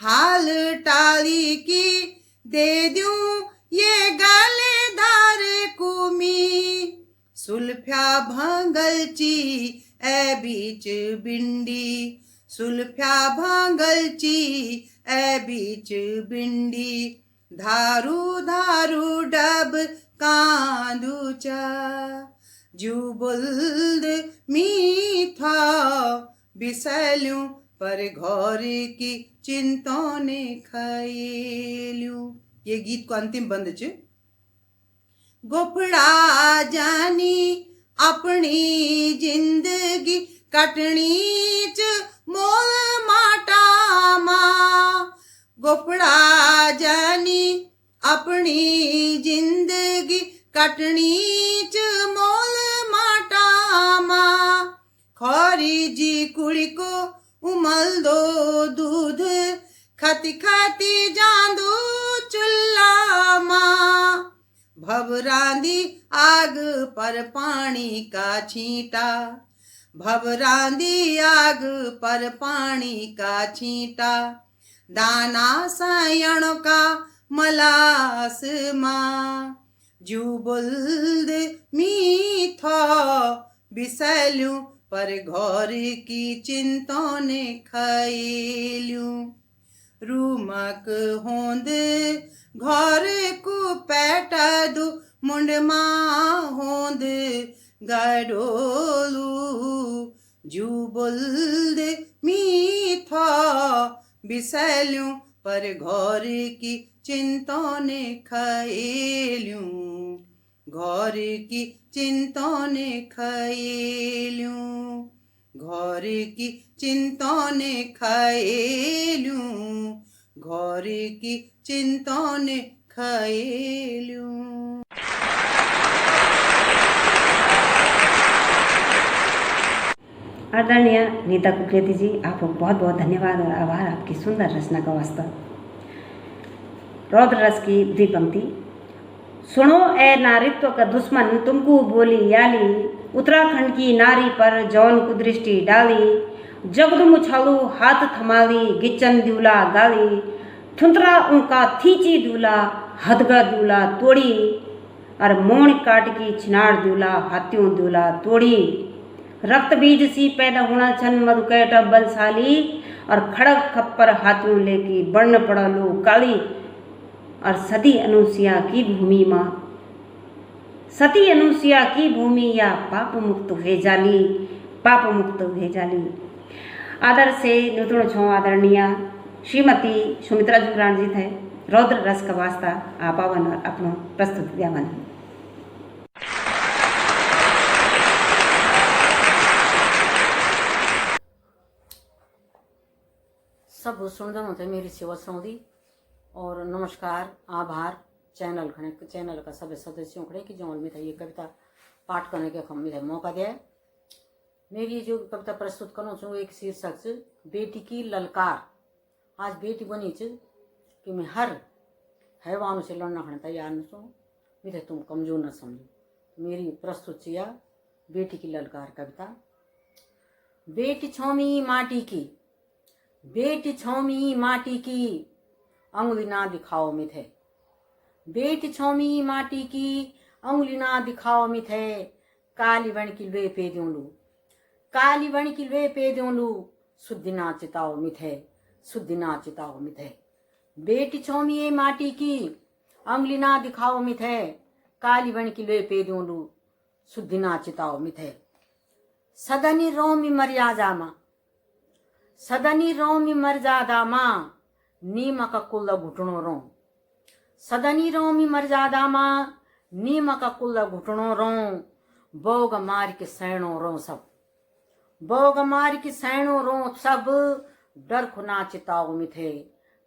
S9: हाल टाली की दे दूं ये गलेदार कुमी सुल्फ्या भंगलची ए बीच बिंडी सुल्फ्या भंगलची ए बीच बिंडी धारू धारू डब कांदूचा जू बुल्द मीठा बिसलूं पर घर की चिंताओं ने खयलूं। ये गीत को अंतिम बंद च गोपड़ा जानी अपनी जिंदगी कटनी च मोल माटा माँ गोपड़ा जानी अपनी जिंदगी कटनी च मोल माटा माँ खौरी जी कुड़ी को उमल दो दूध खाती खाती जांदू चुल्ला माँ भवरांदी आग पर पानी का छींटा, भवरांदी आग पर पानी का छींटा, दाना सायण का मलास माँ, जू बुल्द मीठो बिसलूं पर घर की चिंतों ने खैलूं, रूमक होंद घर को पैट दू मुंडमा होंद गडोलू, जू बुल्द मीठो बिसलूं पर घर की चिंतों ने खैलूं, घर की चिंतों ने खैलूं, घर की चिंतों ने खैलूं, घर की चिंतों ने खैलूं।
S2: आदरणीय नीता कुकरेती जी, आपको बहुत बहुत धन्यवाद और आभार आपकी सुंदर रचना का वास्ता। रौद्र रस की द्विपंक्ति। सुनो ए नारित्व का दुश्मन तुमको बोली याली, उत्तराखंड की नारी पर जौन कुदृष्टि डाली, जगदुम उछालू हाथ थमाली गिचन दूला गाली, थुंतरा उनका थीची दूला हदगा दूला तोड़ी, और मोण काट की छिनाड़ दूला हाथियों दूला तोड़ी, रक्त बीज सी पैदा होना छन मधुकैट बलशाली, और खड़ग खप्पर हाथियों लेकी बर्ण पड़लो काली, और सती अनुसुया की भूमि माँ, सती अनुसुया की भूमि या पाप मुक्त हुए जाली, पाप मुक्त हुए जाली। आदर से नुतुण छो आदरणीय श्रीमती सुमित्रा जुगरान जी थे। रौद्र रस का वास्ता आपावन और अपनो प्रस्तुत दियावन।
S6: सब सुनदनों थे मेरी सेवा सौंदी और नमस्कार आभार चैनल खड़े चैनल का सभी सदस्यों खड़े कि जो में था ये कविता पाठ करने के हम मुझे मौका दिया है। मेरी जो कविता प्रस्तुत करूँ छू एक शीर्षक से बेटी की ललकार। आज बेटी बनी च कि मैं हर हैवानों से लड़ना खड़े तैयार न सो, मेरे तुम कमजोर न समझो। मेरी प्रस्तुत किया बेटी की ललकार कविता। बेटी छोमी माटी की, बेटी छोमी माटी की, अंगुली ना दिखाओ मिथे, बेटी छोमी माटी की, अंगुली ना दिखाओ मिथे, काली बन की वे पे द्यों लू, काली बन की वे पे द्यों लू, शुद्धि ना चिताओ मिथे, शुद्धि ना चिताओ मिथे। बेटी छोमी ये माटी की, अंगुली ना दिखाओ मिथे, काली बन की वे पे द्यों लू, शुद्धि ना चिताओ मिथे। सदनी रोमी मर्यादा माँ, सदनी रोमी मर्यादा माँ, नीम का कुल घुटनों रो, सदनी रोमी मर्यादा माँ, नीम का कुल घुटनों रो, बोग मार के सैणों रो सब, बोग मार के सैणों रो सब, डर खुना चिताओ मिथे,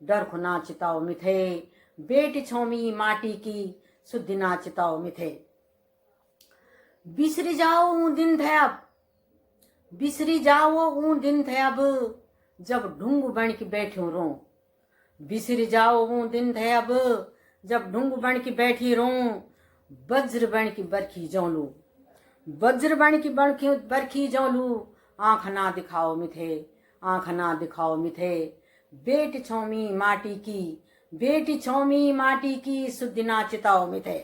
S6: डर खुना चिताओ मिथे, बेटी छोमी माटी की, शुद्धि ना चिताओ मिथे। बिसरी जाओ ऊं दिन थे अब, बिसरी जाओ ऊं दिन थे अब, जब ढूंग बन के बैठूं रो, बिसरी जाओ ऊं दिन थे अब, जब ढूंग बन के बैठी रो, वज्र बन की बरखी जौलू, वज्र बन की बरखी जौलू, आंख ना दिखाओ मिथे, आंख ना दिखाओ मिथे, बेटी छोमी माटी की, बेटी छोमी माटी की, शुद्धि ना चिताओ मिथे।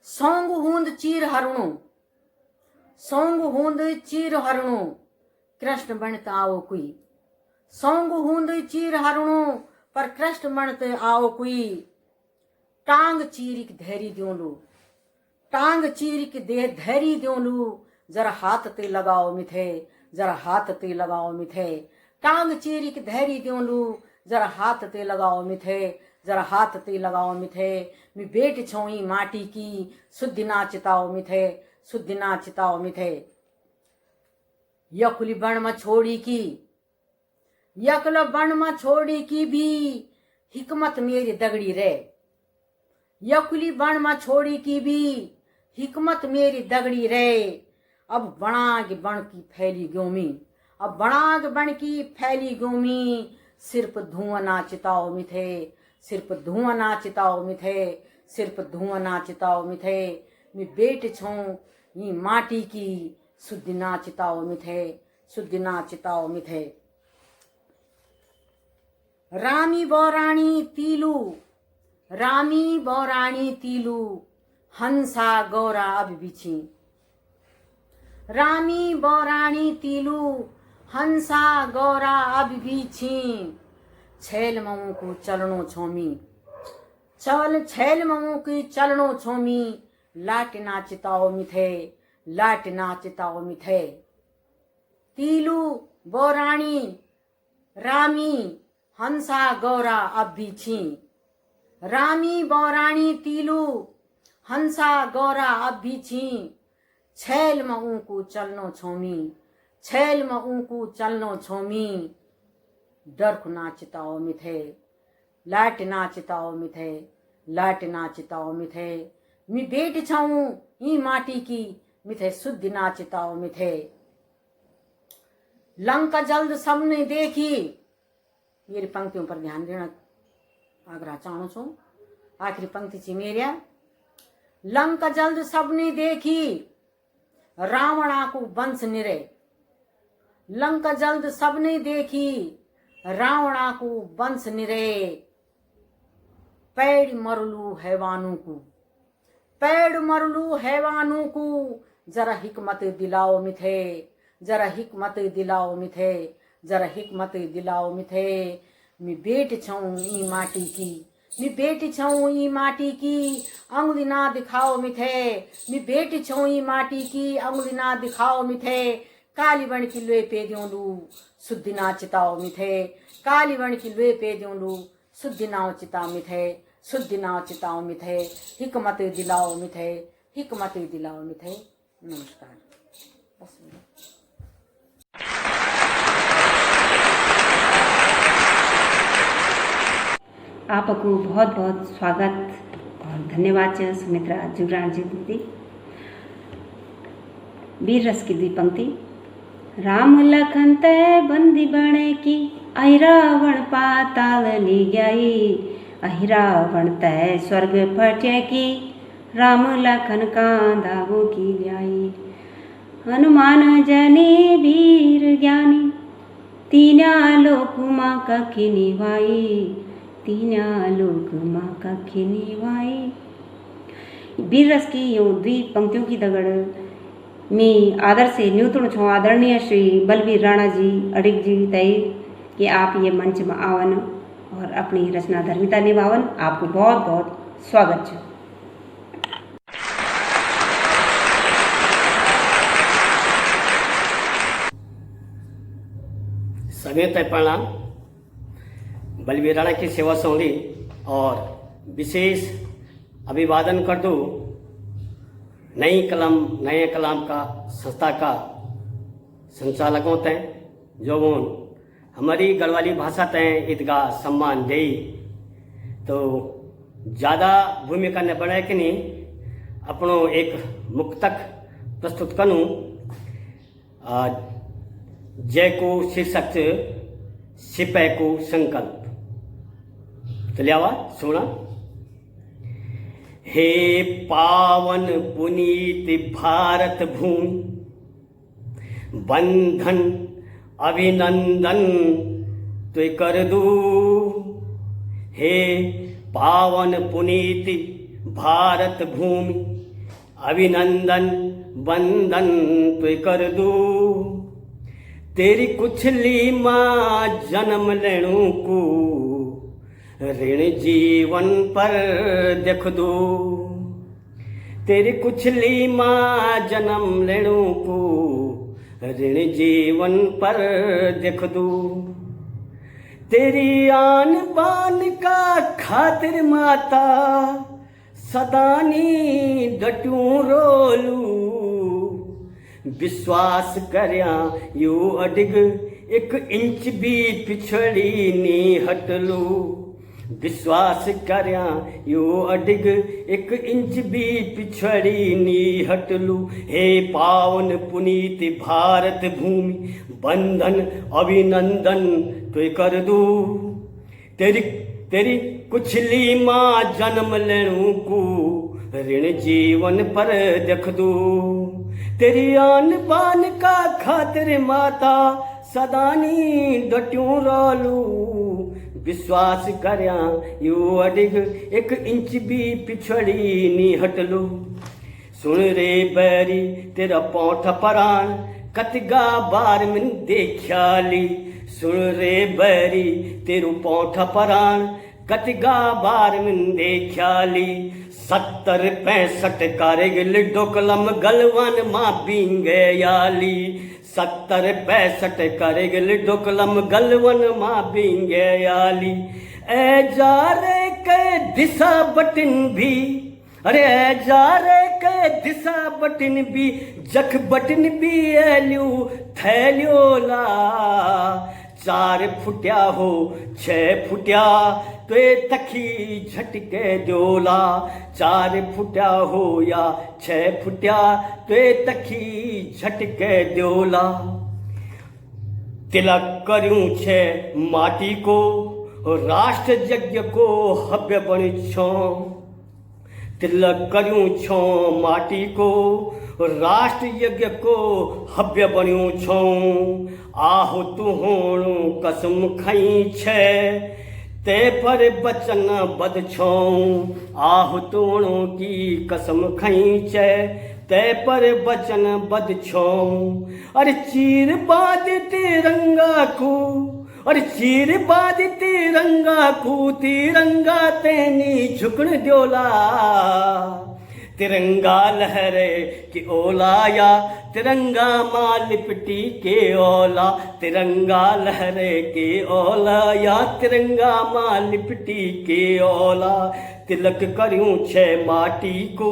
S6: सोंग हूंद चीर हरणु, सोंग हूंद चीर हरणु, कृष्ण बनत आओ कुई, सोंग हूंद चीर हरणु, पर कृष्ण बनत आओ कुई, टांग चीर की धैर्य द्यों लू, टांग चीर की धैर्य द्यों लू, जरा हाथ ते लगाओ मिथे, जरा हाथ ते लगाओ मिथे, टांग चीर की धैर्य द्यों लू, जरा हाथ ते लगाओ मिथे, जरा हाथ ते लगाओ मिथे, मैं बेटी छोई माटी की, शुद्धि ना चिताओ मिथे, शुद्धि ना चिताओ मिथे। यकुली बण में छोड़ी की, यकल बण में छोड़ी की भी, हिकमत मेरी दगड़ी रे, यकुली बण में छोड़ी की भी, हिकमत मेरी दगड़ी रे, अब बनाग बण की फैली गोमी, अब बनाग बण की फैली गोमी, सिर्फ धुआं ना चिताओ मिथे, सिर्फ धुआं नाचिताओ मिथे, सिर्फ धुआं नाचिताओ मिथे। मैं बेट छूं ये माटी की, शुद्ध नाचिताओ मिथे, शुद्ध नाचिताओ मिथे। रामी बौराणी तीलू, रामी बौराणी तीलू, हंसा गौरा अब बिछी। रामी बौराणी तीलू, हंसा गौरा अब बिछी। छैल मऊ को चलनो छोमी, चल छैल मऊ की चलनो छोमी। लाट नाचिताओ मिथे, लाट नाचिताओ मिथे। तीलू बौराणी रामी, हंसा गौरा अब बिछी। रामी बौराणी तीलू, हंसा गौरा अब बिछी। छैल मऊ को चलनो छोमी, छैल मऊ को चलनो छोमी। डरख नाचिताओ मिथे, लाट नाचिताओ मिथे, लाट नाचिताओ मिथे। मी बेट छाऊं ई माटी की, मिथे शुद्ध नाचिताओ मिथे। लंका जल्द सबने देखी, मेरी पंक्तियों पर ध्यान देना आग्रह चाहूं छू। आखिरी पंक्ति थी मेरिया। लंका जल्द सबने देखी, रावणा को वंश निरे। लंका जल्द सबने देखी, रावणा को वंश निरे। पेड़ मरलू हैवानों को, पेड़ मरलू हैवानों को। जरा हिकमत दिलाओ मिथे, जरा हिकमत दिलाओ मिथे, जरा हिकमत दिलाओ मिथे। मैं बेट छऊं ई माटी की, मैं बेट छऊं ई माटी की, अंगुली ना दिखाओ मिथे। मैं बेट छऊं ई माटी की, अंगुली ना दिखाओ मिथे। काली बन की लोए पे द्योलू, शुद्ध नाचिताओ मिथे। काली बन की लोए पे द्योलू, शुद्ध नाचिता मिथे, शुद्ध नाचिताओ मिथे। हिकमत दिलाओ मिथे, हिकमत दिलाओ मिथे। नमस्कार। बस
S2: आपको बहुत बहुत स्वागत और धन्यवाद छ सुमित्रा जुगराण जी दीदी। वीर रस की द्वी पंक्ति। राम लखन तय बंदी बने की, अहिरावण पाताल ली गई। अहिरावण तय स्वर्ग फटे की, राम लखन कांधागो की ल्याई। हनुमान जने वीर ज्ञानी, तीना लोक माँ कखी निभाई। तीना लोक माँ कखी निभाई। वीर रस की यूँ द्वी पंक्तियों की दगड़ मैं आदर से न्यूतुण छो आदरणीय श्री बलवीर राणा जी अडिग जी तय कि आप ये मंच में आवन और अपनी रचना धर्मिता निभावन। आपको बहुत बहुत स्वागत है।
S10: सभी तय प्रणाम। बलवीर राणा की सेवा सौंधी और विशेष अभिवादन कर दूँ नए कलाम का संस्था का संचालकों तय, जो हमारी गढ़वाली भाषा तय ईदगा सम्मान दे। तो ज़्यादा भूमिका न बढ़ाए कि नहीं, अपनो एक मुक्तक प्रस्तुत करूँ जय को शीर्षक सिपह को संकल्प। तो लियावा सुना। हे पावन पुनीत भारत भूमि, बंधन अभिनंदन तुय कर दू। हे पावन पुनीत भारत भूमि, अभिनंदन बंधन तुय कर दू। तेरी कुछली माँ जन्म लेणु को, ऋण जीवन पर देख दो। तेरी कुछली माँ जन्म लेणु को, ऋण जीवन पर देख दो। तेरी आन बान का खातिर माता, सदानी डटूं रोलू। विश्वास करया यू अडिग, एक इंच भी पिछड़ी नी हटलू। विश्वास करया यो अडिग, एक इंच भी पिछड़ी नी हटलू। हे पावन पुनीत भारत भूमि, बंधन अभिनंदन तुय कर दू। तेरी कुछली मां जन्म लेणू को ऋण जीवन पर देख दू तेरी आन बान का खातिर माता सदानी डट्यूं रोलू विश्वास करया यू अडिग एक इंच भी पिछड़ी नी हटलू सुन रे बैरी तेरा पौठ परान कतगा बार मिन देख्याली सुन रे बैरी तेरू पौठ परान कतगा बार मिन देख्याली 70-65 कारगिल डोकलम गलवान मां बींगे याली 70-65 कारगिल डोकलम गलवन मां बींगे याली ए जा रे के दिशा बटन भी अरे ए जा रे के दिशा बटन भी जख बटन भी एल्यू थैल्योला 4 फुटिया हो 6 फुटिया तो तखी झटके द्योला 4 फुटिया हो या 6 फुटिया तो तखी झटके द्योला तिलक करूं छे माटी को राष्ट्र यज्ञ को हव्य बन छो तिलक करूं छो माटी को राष्ट्र यज्ञ को हव्य बन्यूं छो आहु तू होणू कसम खई छे ते पर बचन बद छो आहु तूणू की कसम खई छे ते पर बचन बद छो अरे चीर बाद तिरंगा को अरे चीर बाद तिरंगा को तिरंगा तेनी झुकण द्योला तिरंगा लहरे की ओला या तिरंगा मां लिपटी के ओला तिरंगा लहरे के ओला या तिरंगा मां लिपटी के ओला तिलक करूं छे माटी को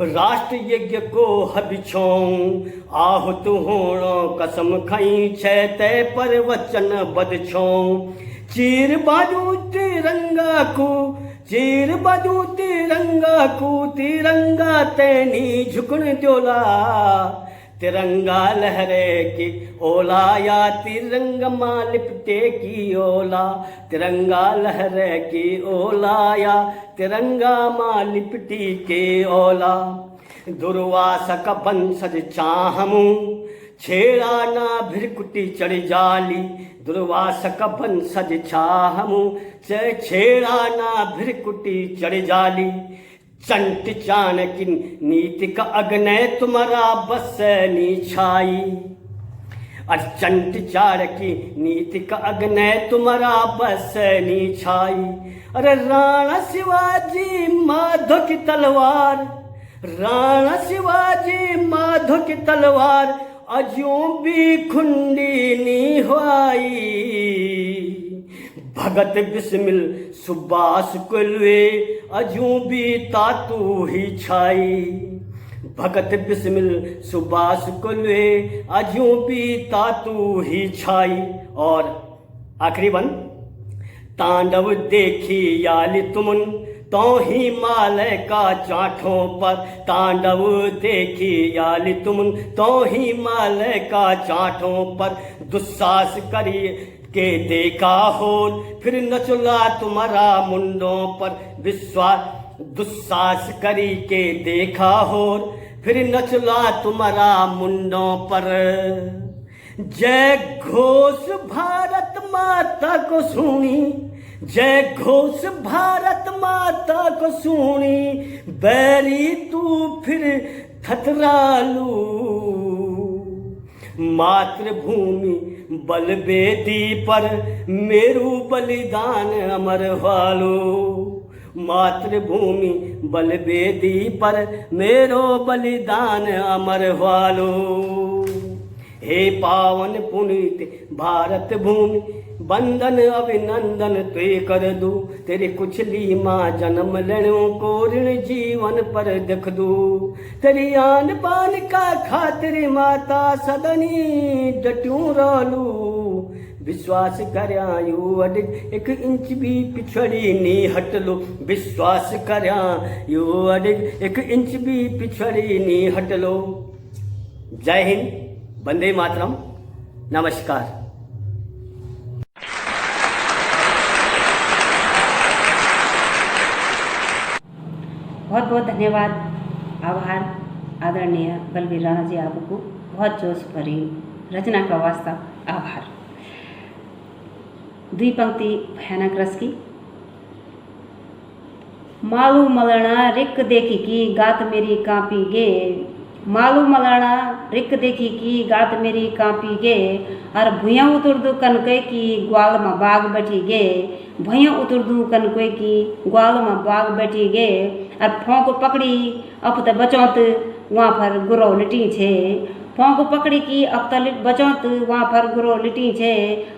S10: राष्ट्र यज्ञ को हबिछो आहुत होणो कसम खई छे ते पर वचन बदछो चीर बाजू तिरंगा को चीर बाजू तिरंगा को तिरंगा तेनी झुकण द्योला तिरंगा लहरे की ओला या तिरंगा मां लिपटे की ओला तिरंगा लहरे की ओला या तिरंगा मां लिपटी के ओला दुर्वासा का बंसज चाहमू छेड़ा ना भिरकुटी चढ़ जाली दुर्वासा का बंसज चाहमू छेड़ा ना भिरकुटी चढ़ जाली चंट चाणक्य नीति का अग्नय तुम्हारा बस नीछाई चंट चाणक्य नीति का अग्नय तुम्हारा बस नीछाई अरे राणा शिवाजी माधो की तलवार राणा शिवाजी माधो की तलवार अजू भी खुंडी नी हुआई भगत बिस्मिल सुबास कुलवे अजू भी तातू ही छाई भगत बिस्मिल सुबास कुलवे अजू भी तातू ही छाई और आखिरी बन तांडव देखी याली तुमन तो ही मालय का चाठों पर तांडव देखी याली तुमन तो ही मालय का चाठों पर दुस्साहस करिए के देखा हो फिर नचला तुम्हारा मुंडों पर विश्वास दुस्साहस करी के देखा हो फिर नचला तुम्हारा मुंडों पर जय घोष भारत माता को सुनी जय घोष भारत माता को सुनी बैरी तू फिर थथरालू मातृभूमि बलवेदी पर मेरू बलिदान अमर वालो मातृभूमि बलवेदी पर मेरो बलिदान अमर वालो हे पावन पुनीत भारत भूमि बंदन अभिनंदन ते कर दू तेरी कुछली माँ जन्म लेणो को ऋण जीवन पर देख दू तेरी आन बान का खातिर माता सदनी डट्यूं रोलू विश्वास करयायू अडिग एक इंच भी पिछड़ी नी हटलो विश्वास करयायू अडिग एक इंच भी पिछड़ी नी हटलो। जय हिंद, वंदे मातरम, नमस्कार।
S2: बहुत बहुत धन्यवाद, आभार आदरणीय बलवीर राणा जी, आपको बहुत जोश भरी रचना का वास्ता आभार। दुई पंक्ति भयानक रस की। मालू मलना रिक देखी की गात मेरी कांपी गे, मालू मलना रिक देखी की गात मेरी कांपी गे, और भुया उतरदू कनके की ग्वाल में बाग बैठी गे, भुया उतरदू कनके की ग्वाल में बाग बैठी गे, और फोंक पकड़ी अब त बचौत वहाँ पर गुरो लिटी छे, फोंक पकड़ी की अब त बचौत वहाँ पर गुरो लिटी छे,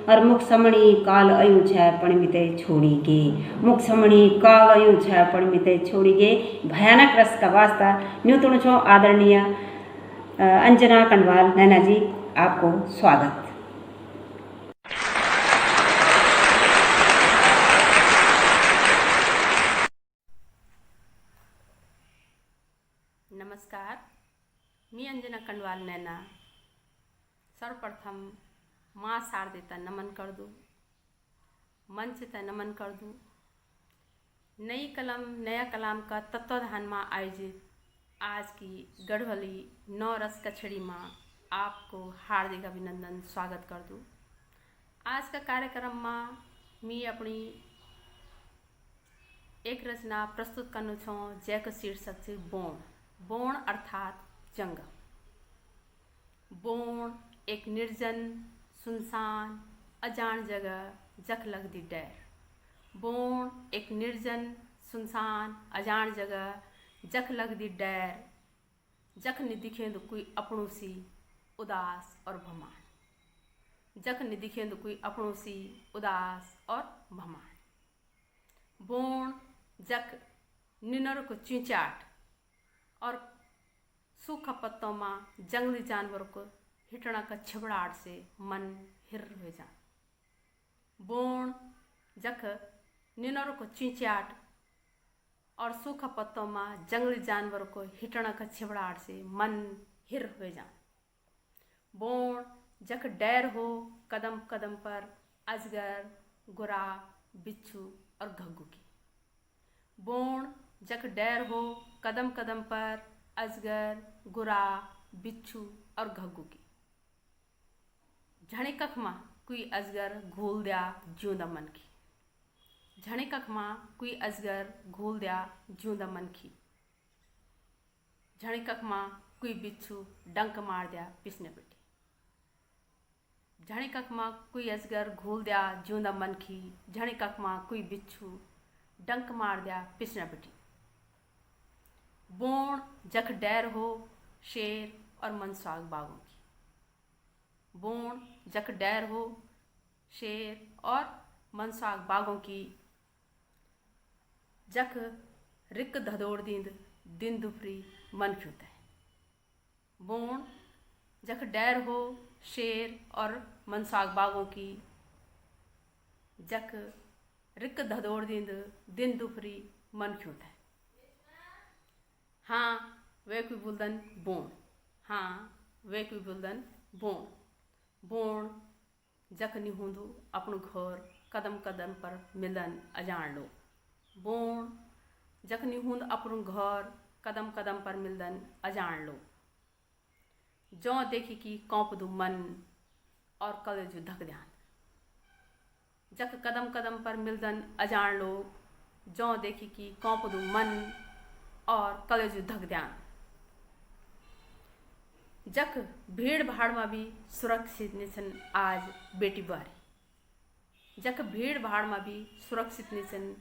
S2: और मुख समणी काल अयु छे पण मिते छोड़ी गे, मुख समणी काल अयु छे पण मिते छोड़ी गे। भयानक रस का वास्ता न्यूतुण छो आदरणीय अंजना कंडवाल नैना जी, आपको स्वागत।
S11: नमस्कार, मी अंजना कंडवाल नैना सर्वप्रथम माँ शारदेता नमन कर दूँ, मंच ता नमन कर दूँ। नई कलम नया कलाम का तत्वाधान में आयोजित आज की गढ़वली 9 रस कछड़ी में आपको हार्दिक अभिनंदन स्वागत कर दूँ। आज का कार्यक्रम में मैं अपनी एक रचना प्रस्तुत करना छूँ जैको शीर्षक है बोण। बोण अर्थात जंगल। बोण एक निर्जन सुनसान अजान जगह जख लगदी डैर। बोण एक निर्जन सुनसान अजान जगह जख लगदी डैर, जख नि दिखेंदु कोई अपनों सी उदास और भमान, जख नि दिखेंदु कोई अपनों सी उदास और भमान। बोण जख निनर को चिंचाट और सूखा पत्तों में जंगली जानवर को हिटना का छिबड़ाहट से मन हिर हो जा। बोण जख निनर को चिंचाट और सूखा पत्तों में जंगली जानवर को हिटना का छिबड़ाहट से मन हिर हो जा। बोण जख डैर हो कदम कदम पर अजगर, गुरा, बिच्छू और घग्गू की। बोण जख डैर हो कदम कदम पर अजगर, गुरा, बिच्छू और घग्गू की। झणे कख मां कोई अजगर घोल दिया ज्यूंदा मन की, झणे कख मां कोई अजगर घोल दिया ज्यूंदा मन की। झणे कख मां कोई बिच्छू डंक मार दिया पिसने बेटी, झणे कख मां कोई अजगर घोल दिया ज्यूंदा मन की। झणे कख मां कोई बिच्छू डंक मार दिया पिसना बेटी। बोण जख डैर हो शेर और मनसाग बागों की। बोण जख डैर हो शेर और मनसाग बागों की, जख रिक धदोड़ दींद दिन दुपरी मन क्यों तय। बोण जख डैर हो शेर और मनसाग बागों की, जख रिक धदोड़ दींद दिन दुपरी मन क्यों तय। हाँ वे कोई बुलदन बोण, हाँ वे कोई बुलदन बोण। बोण जख नि हुंदू अपनु घर कदम कदम पर मिलन अजान लो। बोण जख नि हुंद अपनु घर कदम कदम पर मिलन अजान लो। जौ देखी कि कौंपदू मन और कलेजु धक ध्यान, जख कदम कदम पर मिलदन अजान लो। जौ देखी कि कौंपदू मन और कलेजु धक ध्यान। जख भीड़ भाड़ में भी सुरक्षित निछन आज बेटी बारी, जख भीड़ भाड़ में भी सुरक्षित निछन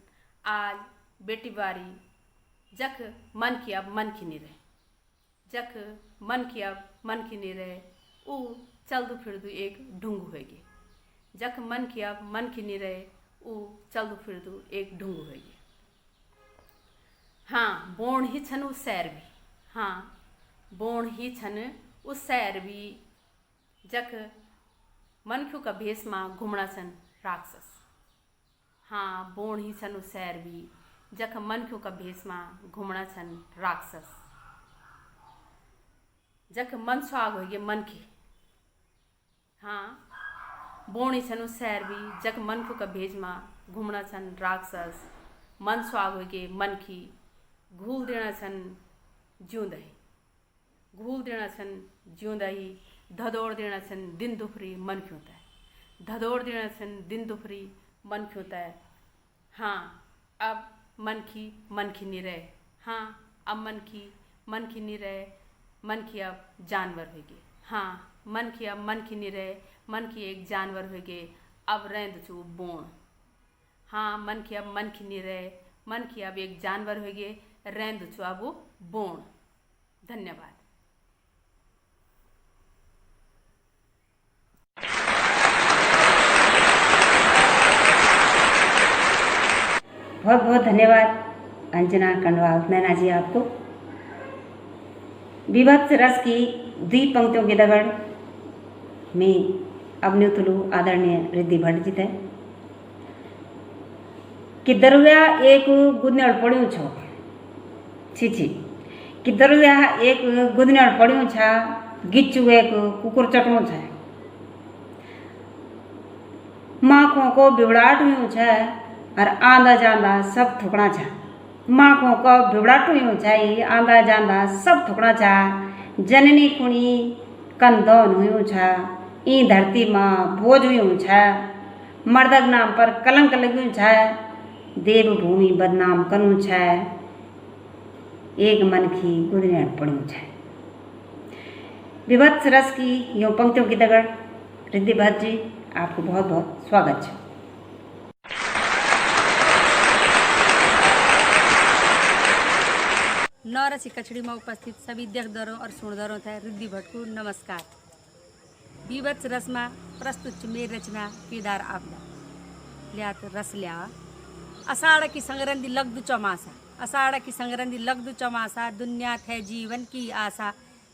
S11: आज बेटी बारी। जख मन की अब मन की नहीं रहे, जख मन की अब मन की नहीं रहे, ऊ चलदू फिरदू एक ढूंगू होगी। जख मन की अब मन की नहीं रहे, ऊ चलदू फिरदू एक ढूंगू होगी। हाँ बोण ही छन उस सैर भी, हाँ बोण ही छन उस सैर भी। जख मनख्यू का भेष में घूमना छन राक्षस, हाँ बोण ही छन उस सैर भी। जख मनख्यू का भेष में घूमना छन राक्षस, जख मन स्वाग हो गए मन की। हाँ बोण ही छन उस सैर भी, जख मनख्यू का भेष में घूमना छन राक्षस, मन स्वाग हो गए मन की। घूल देना छन् जिउँदै, घूल देना छन् जिउँदै, धदोड़ देना छन् दिन दुफ्री मन क्यों तय, धदोड़ देना छन् दिन दुफ्री मन क्यों तय। हाँ अब मन की नहीं रहे, हाँ अब मन की नहीं रहे, मन की अब जानवर होगी। हाँ मन की अब मन की नहीं रहे, मन की एक जानवर होगे, अब रेंद चू बोण। हाँ मन की अब मन की नहीं रहे, मन की अब एक जानवर होगे, रेंद चू अब बोण। धन्यवाद।
S2: बहुत बहुत धन्यवाद अंजना कंडवाल नैना जी आपको। विभत्स रस की द्वीप पंक्तियों की दगड़ में अवन्युतुलु आदरणीय रिद्धि भट्ट जी थे कि दरुया एक गुदनेड़ पड़ियों छो, छी कि दरुया एक गुदनेड़ पड़ियों छा, गिच्चू एक कुकुर चटणो छे, माखों को बिबड़ाट हुई छे और आंदा जांदा सब थुकना छा। माखों को बिबड़ाट हुई छे, आंदा जांदा सब थुकना छा। जननी कुणी कंदौन हुई छा, ई धरती माँ बोझ हुई छा। मर्दक नाम पर कलंक लग्यू छा, देवभूमि बदनाम करूँ छा। एक मन की गुदनेड़ पड़ू छा। विभत्स रस की यूँ पंक्तियों की दगड़ रिद्धि भट्ट जी आपको बहुत बहुत स्वागत है।
S12: नौरसी कचड़ी में उपस्थित सभी देखदरों और सुनदरों थे रिद्धि भट्ट को नमस्कार। विभत्स रस में प्रस्तुत मेरी रचना केदार आपदा लियात रस लिया। अषाढ़ की संगरंदी लगदु चौमासा, अषाढ़ की संगरंदी लगदु चौमासा, दुनिया थे जीवन की आशा।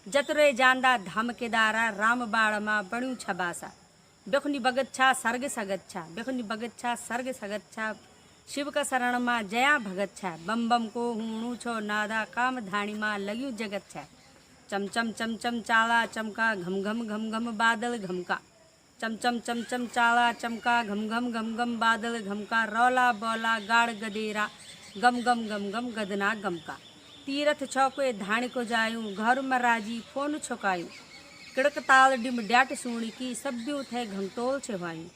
S12: जतरे जांदा धाम केदारा, राम बाड़ माँ बणु छबासा। बेखुनी भगत छा सर्ग सगत छा, बेखुनी भगत छा सर्ग सगत छा। शिव का शरण माँ जया भगत छा, बम बम को हूणु छो नादा, काम धाणी माँ लग्यू जगत छा। चम चम चम चम चाला चमका, घम घम घम घम बादल घमका। चम चम चम चम चाला चमका, घम घम घम घम बादल घमका। रौला बौला गाड़ गदेरा, गम गम गम गम गदना गमका। तीरथ छौके धाणी को जायूं, घर में राजी फोन छुकायूं। किड़क ताल डिम ड्याट सूणी की, सब्यू थे घंटोल छवायूं।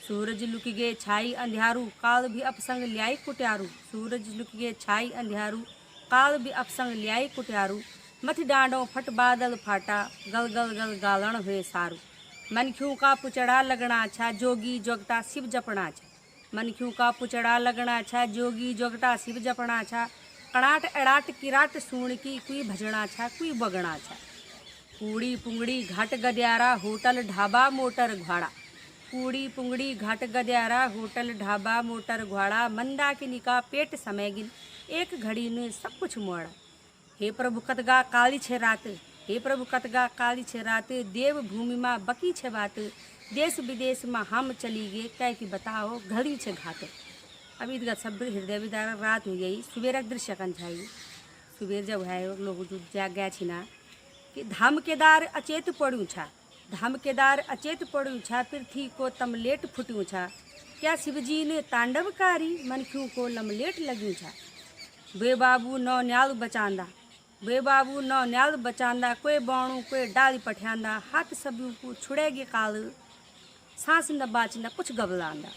S12: सूरज लुक गे छाई अंधियारू, काल भी अपसंग ल्याई कुट्यारू। सूरज लुक गे छाई अंधियारू, काल भी अपसंग ल्याई कुट्यारू। मथ डांडो फट बादल फाटा, गल गल गल गालण हुए सारू। मनख्यूं का पुचड़ा लगना छा, जोगी जोगता शिव जपना छा। मनख्यूं का पुचड़ा लगना छा, जोगी जोगता शिव जपना छा। कड़ाट एड़ाट किराट सूण की, कोई भजना छा कोई बगना छा। कूड़ी पुंगड़ी घाट गद्यारा, होटल ढाबा मोटर घोड़ा। कूड़ी पुंगड़ी घाट गद्यारा, होटल ढाबा मोटर घोड़ा। मंदाकिनी का पेट समय गिन, एक घड़ी में सब कुछ मोड़ा। हे प्रभु कतगा काली छे रात, हे प्रभु कतगा काली छे रात। देव भूमि माँ बकी छे बात, देश विदेश में हम चली गए, कह की बताओ घड़ी छे घात। अब ईदगा सब हृदय विदारा रात हो गई, सुबेर दृश्य कंछाई। सुबेर जब है लोग जो जाग गया छिना कि धाम केदार अचेत पड़ू छा, धाम केदार अचेत पड़ू छा। पृथ्वी को तमलेट फुटू छा, क्या शिवजी ने तांडवकारी, मनख्यूं को लमलेट लग्यू छा। वे बाबू नौ न्याल बचांदा, वे बाबू नौ न्याल बचांदा। कोई बाणू कोई डाली पठ्यांदा, हाथ सबू को छुड़ेगी काल। सांस न बाच न कुछ गबलांदा।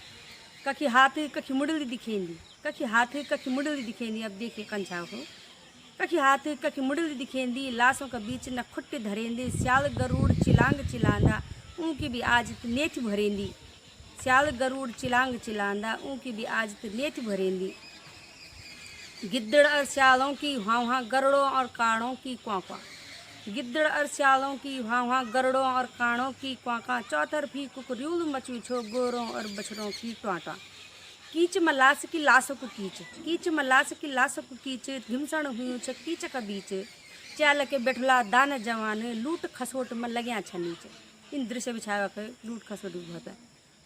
S12: कखी हाथ कखी मुड़ली दिखेंदी, कखी हाथ कखी मुड़ली दिखेंदी। अब देखिए कंछा को कखी हाथ कखी मुड़ली दिखेंदी। लाशों के बीच न खुट्टे धरेंदी, स्याल गरुड़ चिलांग चिलांदा, ऊँकी भी आज नेथ भरेंदी। स्याल गरुड़ चिलांग चिलांदा, ऊँकी भी आज नेथ भरेंदी। गिद्दड़ और स्यालों की वहाँ वहाँ, गरुड़ों और काड़ों की क्वां क्वां। गिद्दड़ और स्यालों की वहाँ वहाँ, गरुड़ों और काड़ों की क्वां क्वां। चौतरफी कुकर्यूल मचू छो, गोरों और बछड़ों की ट्वां ट्वां। कीच मलास की लाशों को कीच, कीच मलास की लाशों को कीच। घिमसण हुई छ कीच का बीच, चाल के बैठला दान जवान। लूट खसोट में लग्या छ नीचे, इन दृश्य बिछावा के लूट खसोट होता है।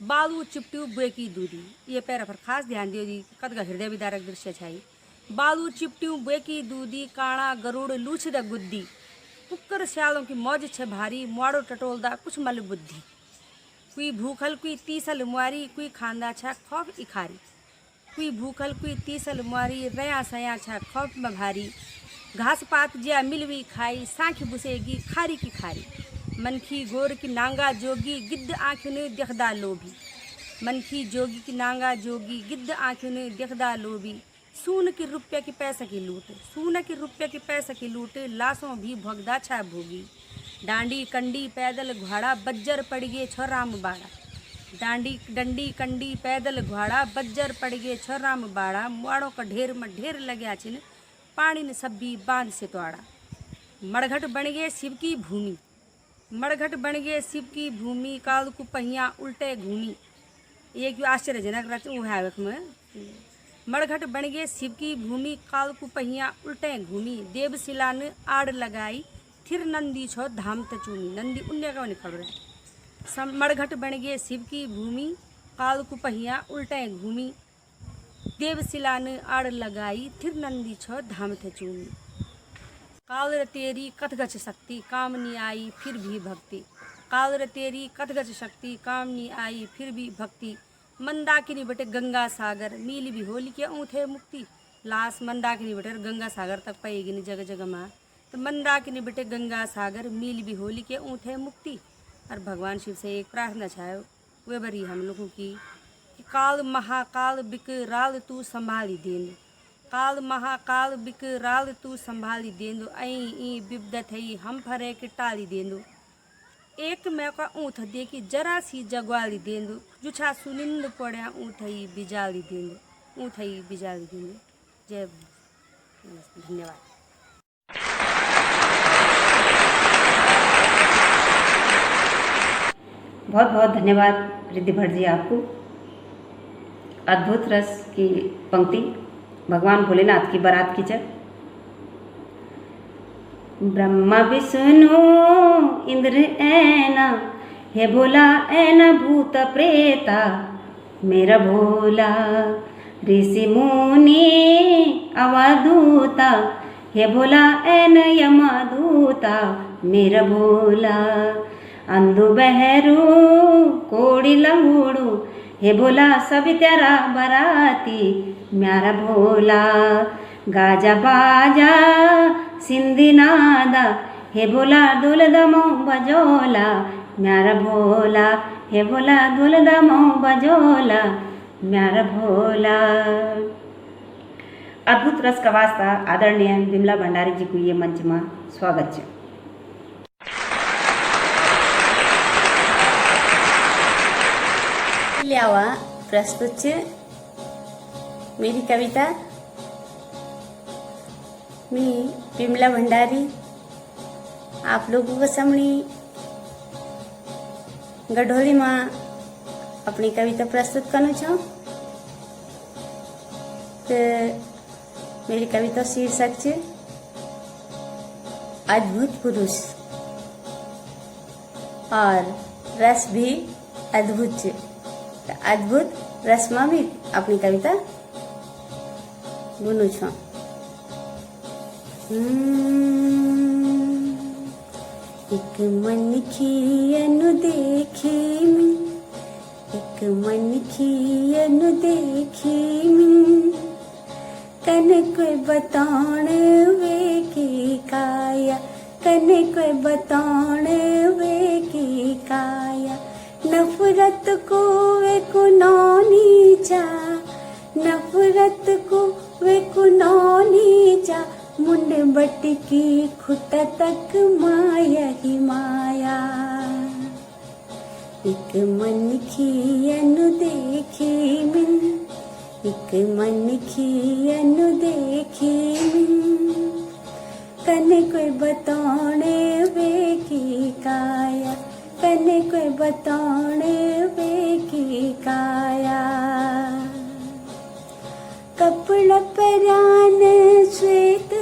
S12: बालू चिपटू बेकी दूधी, ये पैरा पर खास ध्यान दियो जी, कदका हृदय विदारक दृश्य छाई। बालू चिपटू बेकी दूधी, काणा गरुड़ लूछ द गुद्दी। कुकर स्यालों की मौज छे भारी, मुआड़ो टटोलदा कुछ मल बुद्धि। कोई भूखल कोई तीसल मुआरी, कोई खांदा छा खौफ इखारी। कोई भूखल कोई तीसल मारी रया सया छा खौफ में भारी घास पात ज्या मिलवी खाई सांख बुसेगी खारी की खारी मनखी गोर की नांगा जोगी गिद्ध आँखों ने देखदा लोभी मनखी जोगी की नांगा जोगी गिद्ध आँखों ने देखदा लोभी सून की रुपये की पैसा की लूट सून की रुपये की पैसा की लूट लाशों भी भगदा छा भोगी डांडी कंडी पैदल घोड़ा बज्जर पड़ गए छोराम बाड़ा डांडी डंडी कंडी पैदल घोड़ा बज्जर पड़ गए छोराम बाड़ा मुआड़ों का ढेर में ढेर लग्या छिन पानी ने सब्बी बांध से तोड़ा मड़घट बन गए शिव की भूमि मड़घट बन गए शिव की भूमि काल को पहिया उल्टे घूमी एक आश्चर्यजनक रच में मड़घट बन गए शिव की भूमि काल को पहिया उल्टे घूमी देवशिला ने आड़ लगाई थिर नंदी छो धाम तचूमी नंदी उन्ने का निकल रहे मड़घट बन गए शिव की भूमि काल को पहिया उल्टे घूमी देवशिला ने आड़ लगाई थिर नंदी छो धाम तचूमी काल रे तेरी कथगच शक्ति काम नहीं आई फिर भी भक्ति काल रे तेरी कथगच शक्ति काम नहीं आई फिर भी भक्ति मंदाकिनी बटे गंगा सागर मील भी होली के ऊँथे मुक्ति लाश मंदाकिनी बटे गंगा सागर तक पाएगी नहीं जगह जगह माँ तो मंदाकिनी बटे गंगा सागर मील भी होली के ऊँथे मुक्ति। और भगवान शिव से एक प्रार्थना चाहे वे बरी हम लोगों की कि काल महाकाल बिकराल तू संभाली देंदो काल महाकाल बिकराल तू संभाली देंदो आई बिबद थई हम फरे के टाली देंदो एक मैं का ऊँथ दे कि जरा सी जगवाली देंदो जुछा सुनिंद पड़ा ऊँथई बिजाली देंदो ऊँथई बिजाली देंदो। जय धन्यवाद।
S2: बहुत बहुत धन्यवाद रिद्धि भट्ट जी आपको। अद्भुत रस की पंक्ति भगवान भोलेनाथ की बारात की जय। ब्रह्मा विष्णु इंद्र ऐना हे भोला ऐना भूत प्रेता मेरा भोला ऋषि मुनि अवधूता हे भोला ऐन यमदूता मेरा भोला अंधु बहरू कोड़ी लंगूड़ू हे भोला सभी तेरा बराती म्यारा भोला गाजा बाजा सिंधी नादा हे भोला दुल दमो बजोला म्यारा भोला हे भोला दुल दमो बजोला म्यारा भोला। अद्भुत रस का वास्ता आदरणीय विमला भंडारी जी को ये मंच में स्वागत है।
S4: लियावा प्रस्तुत छे मेरी कविता। मी विमला भंडारी आप लोगों को सामने गढ़ोली में अपनी कविता प्रस्तुत करना चाहूँ। तो मेरी कविता शीर्षक है अद्भुत पुरुष और रस भी अद्भुत है। तो अद्भुत रस में भी अपनी कविता बुनू छो। एक मन की अनु देखी मैं एक मन की अनु देखी मैं कन कोई बताण वे की काया कन कोई बताण वे की काया नफरत को वे को नौनी जा नफरत को वे को नौनी जा मुंड बटकी खुट तक माया ही माया। एक मन की अनु देखी मैं एक मन की अनु देखी मैं कन कोई बताने वे की काया कन कोई बताने वे की काया। कपड़ा परान श्वेत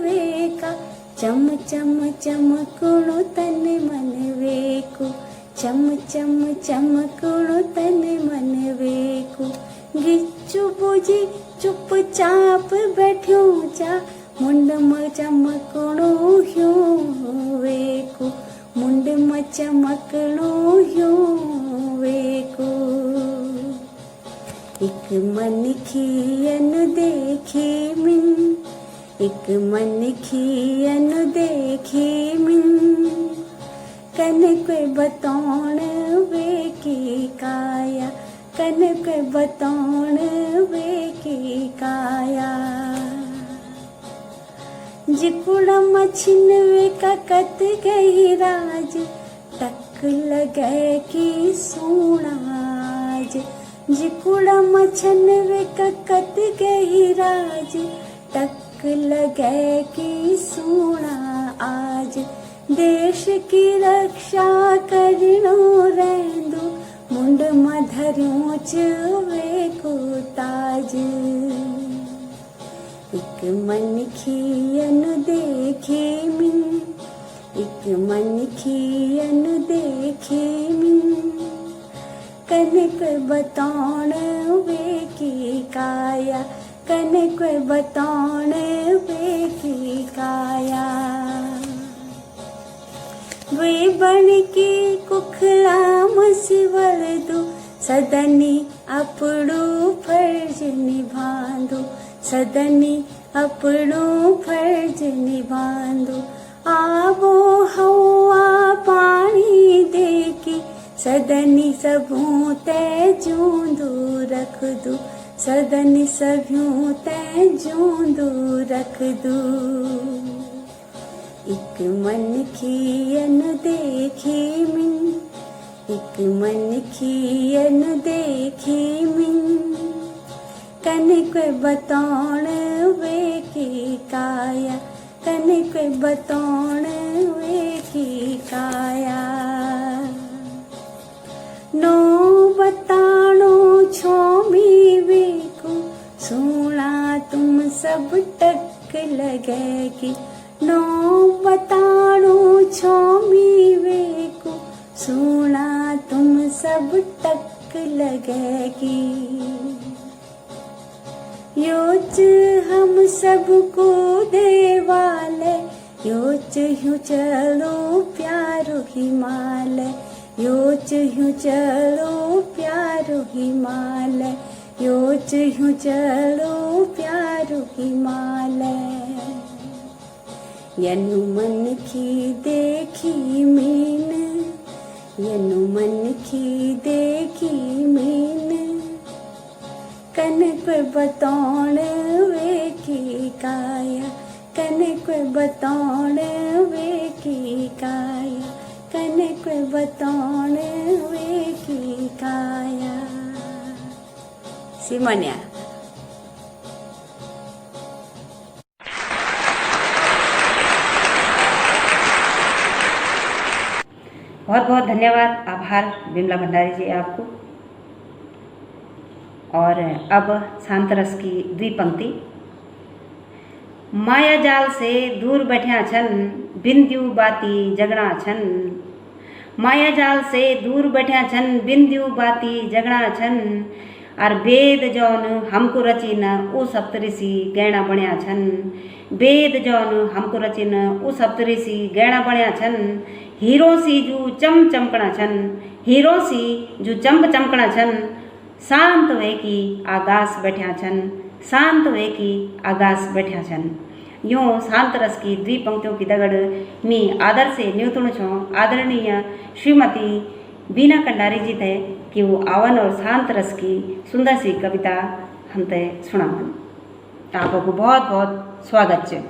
S4: वे का चम चम चमकुणु तन मन वे को चम चम चमकुणु तन मन वे को गिच्चू बुझी चुपचाप बैठ्यो जा मुंड म चमकुणु ह्यूं वे को मुंड म चमकुणु ह्यूं वे को। एक मन खियन देखी मिन, एक मन खियन देखी मिन, कनक बतौण वे की काया, कनक बतौण वे की काया। जिकुड़ा मछिन वे ककत गई राज, टक लगे की सोनाज। जिकुड़ा मछन वे ककत गई राज, टक लगे की सोना आज। देश की रक्षा करनो रहंदो, मुंड मधरियों वे को ताज। एक मन खियन देखी मिन, एक मन खियन देखी मिन, कनक बतौण वे की काया, कनक बतौण वे की काया। वे बन की कुखलाम सिवर दो, सदनी अपड़ो फर्ज निभांदो, सदनी अपड़ो फर्ज निभांदो। आबो हवा पानी देकी, सदनी सबूं ते जूंदो रख दो, सदनी सभ्यों ते जूंदो रख दो। एक मन खियन देखी मिन, एक मन खियन देखी मिन, कनक बतौण वे की काया, कनक बतौण वे की काया। नो बताणो छोमी वे को, सोना तुम सब टक लगेगी। नो बताणो छोमी वे को, सोना तुम सब टक लगेगी। योच हम सबको देवालय, योच यूं चलो प्यारो हिमालय, योच यूं चलो प्यारो हिमालय, योच यूं चलो प्यारो हिमालय। यनु मन की देखी मीन, यनु मन की देखी मीन, कनक बतौण वे की काया, कनक बतौण वे की काया, कनक बतौण वे की काया। सिमन्या
S2: बहुत बहुत धन्यवाद, आभार बिमला भंडारी जी आपको। और अब शांतरस की द्विपंक्ति। माया जाल से दूर बैठ्या छन, बिंदु बाती जगना छन। माया जाल से दूर बैठ्या छन, बिंदु बाती जगना छन। और वेद जौन हमको रचिन ओ सप्तऋषि गैणा बण्या छन। वेद जौन हमको रचिन ओ सप्तऋषि गैणा बण्या छन। हीरो सी जू चम चमकणा छन, हीरो सी जू चंप चमकणा छन। शांत वे की आगास बैठ्या छन, शांत वे की आगास बैठ्या छन। यूँ शांत रस की द्विपंक्तियों की दगड़ मी आदर से न्यूतुण छो आदरणीय श्रीमती बीना कंडारी जी थे कि वो आवन और शांत रस की सुंदर सी कविता हम ते सुनावन। आपको बहुत बहुत स्वागत है।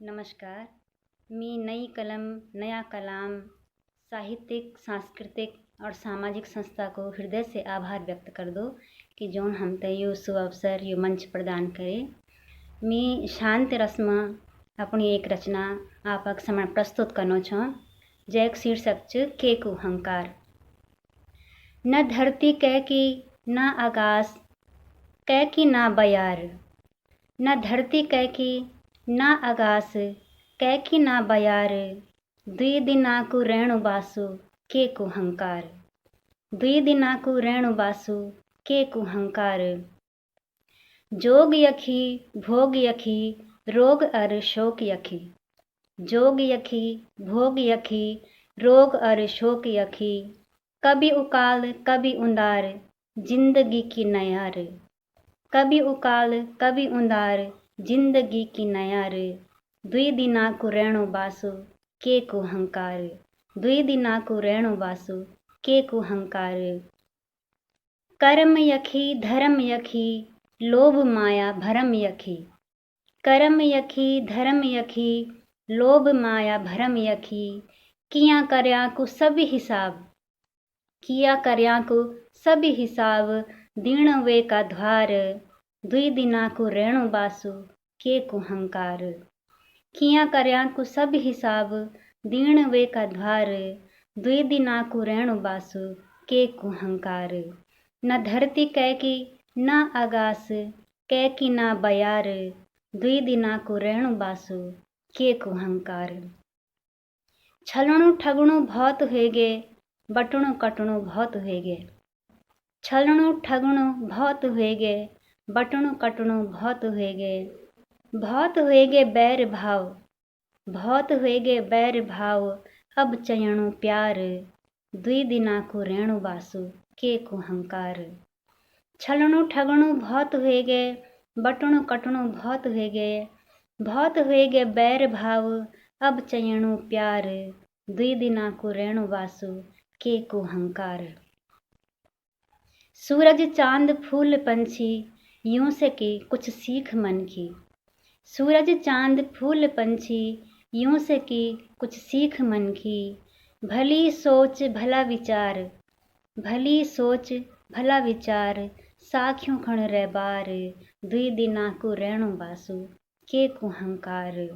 S2: नमस्कार, मी नई कलम नया कलाम साहित्यिक, सांस्कृतिक और सामाजिक संस्था को हृदय से आभार व्यक्त कर दो कि जौन हम ते यो शुभ अवसर यो मंच प्रदान करे। मी शांत रस्म अपनी एक रचना आपक समय प्रस्तुत करनो छो, जैक शीर्षक च केकु हंकार। न धरती कह की न आकाश कह की ना बयार, न धरती कह की न आकाश कह की ना बयार। द्वि दिनाकु रेणु बासु के कुहंकार, द्वि दिनाकु रेणु बासु के कुहंकार। जोग यखी भोग यखी रोग अर शोक यखी, जोग यखी भोग यखी
S13: रोग और शोक यखी, कभी उकाल कभी उंदार, जिंदगी की नयार। कभी उकाल कभी उंदार, जिंदगी की नयार। दुई दिना को रेणु बासु, के को हंकार। दुई दिना को रेणु बासु, के को हंकार। कर्म यखी धर्म यखी, लोभ माया भरम यखी। कर्म यखी धर्म यखी, लोभ माया भरम यखी। किया करया को सब हिसाब, किया करया को सब हिसाब, दीण वे का द्वार। दुई दिना को रेणु बासु, के को हंकार। किया करया को सब हिसाब, दीण वे का द्वार। दुई दिना को रेणु बासु, के को हंकार। न धरती कै की न आगास, कै की न बयार। दुई दिना को रेणु बासु, के को हंकार। छलणु ठगणु बहुत हेगे, बटणु कटणु बहुत हेगे। छलणु ठगणु बहुत हेगे, बटणु कटणु बहुत हेगे। बहुत हेगे बैर भाव, बहुत हेगे बैर भाव, अब चयणु प्यार। दुई दिना को रेणु बासु, के को हंकार। छलणु ठगणु बहुत हेगे, बटणु कटणु बहुत हेगे। बहुत हेगे बैर भाव, अब चयणु प्यार। दुई दिना को रेणु बासु, के को हंकार। सूरज चांद फूल पंछी, यूं से कि कुछ सीख मन की। सूरज चांद फूल पंछी, यूं से कि कुछ सीख मन की। भली सोच भला विचार, भली सोच भला विचार, साखियों खण रे बार। दुई दिना को रेणु बासु, के को हंकार।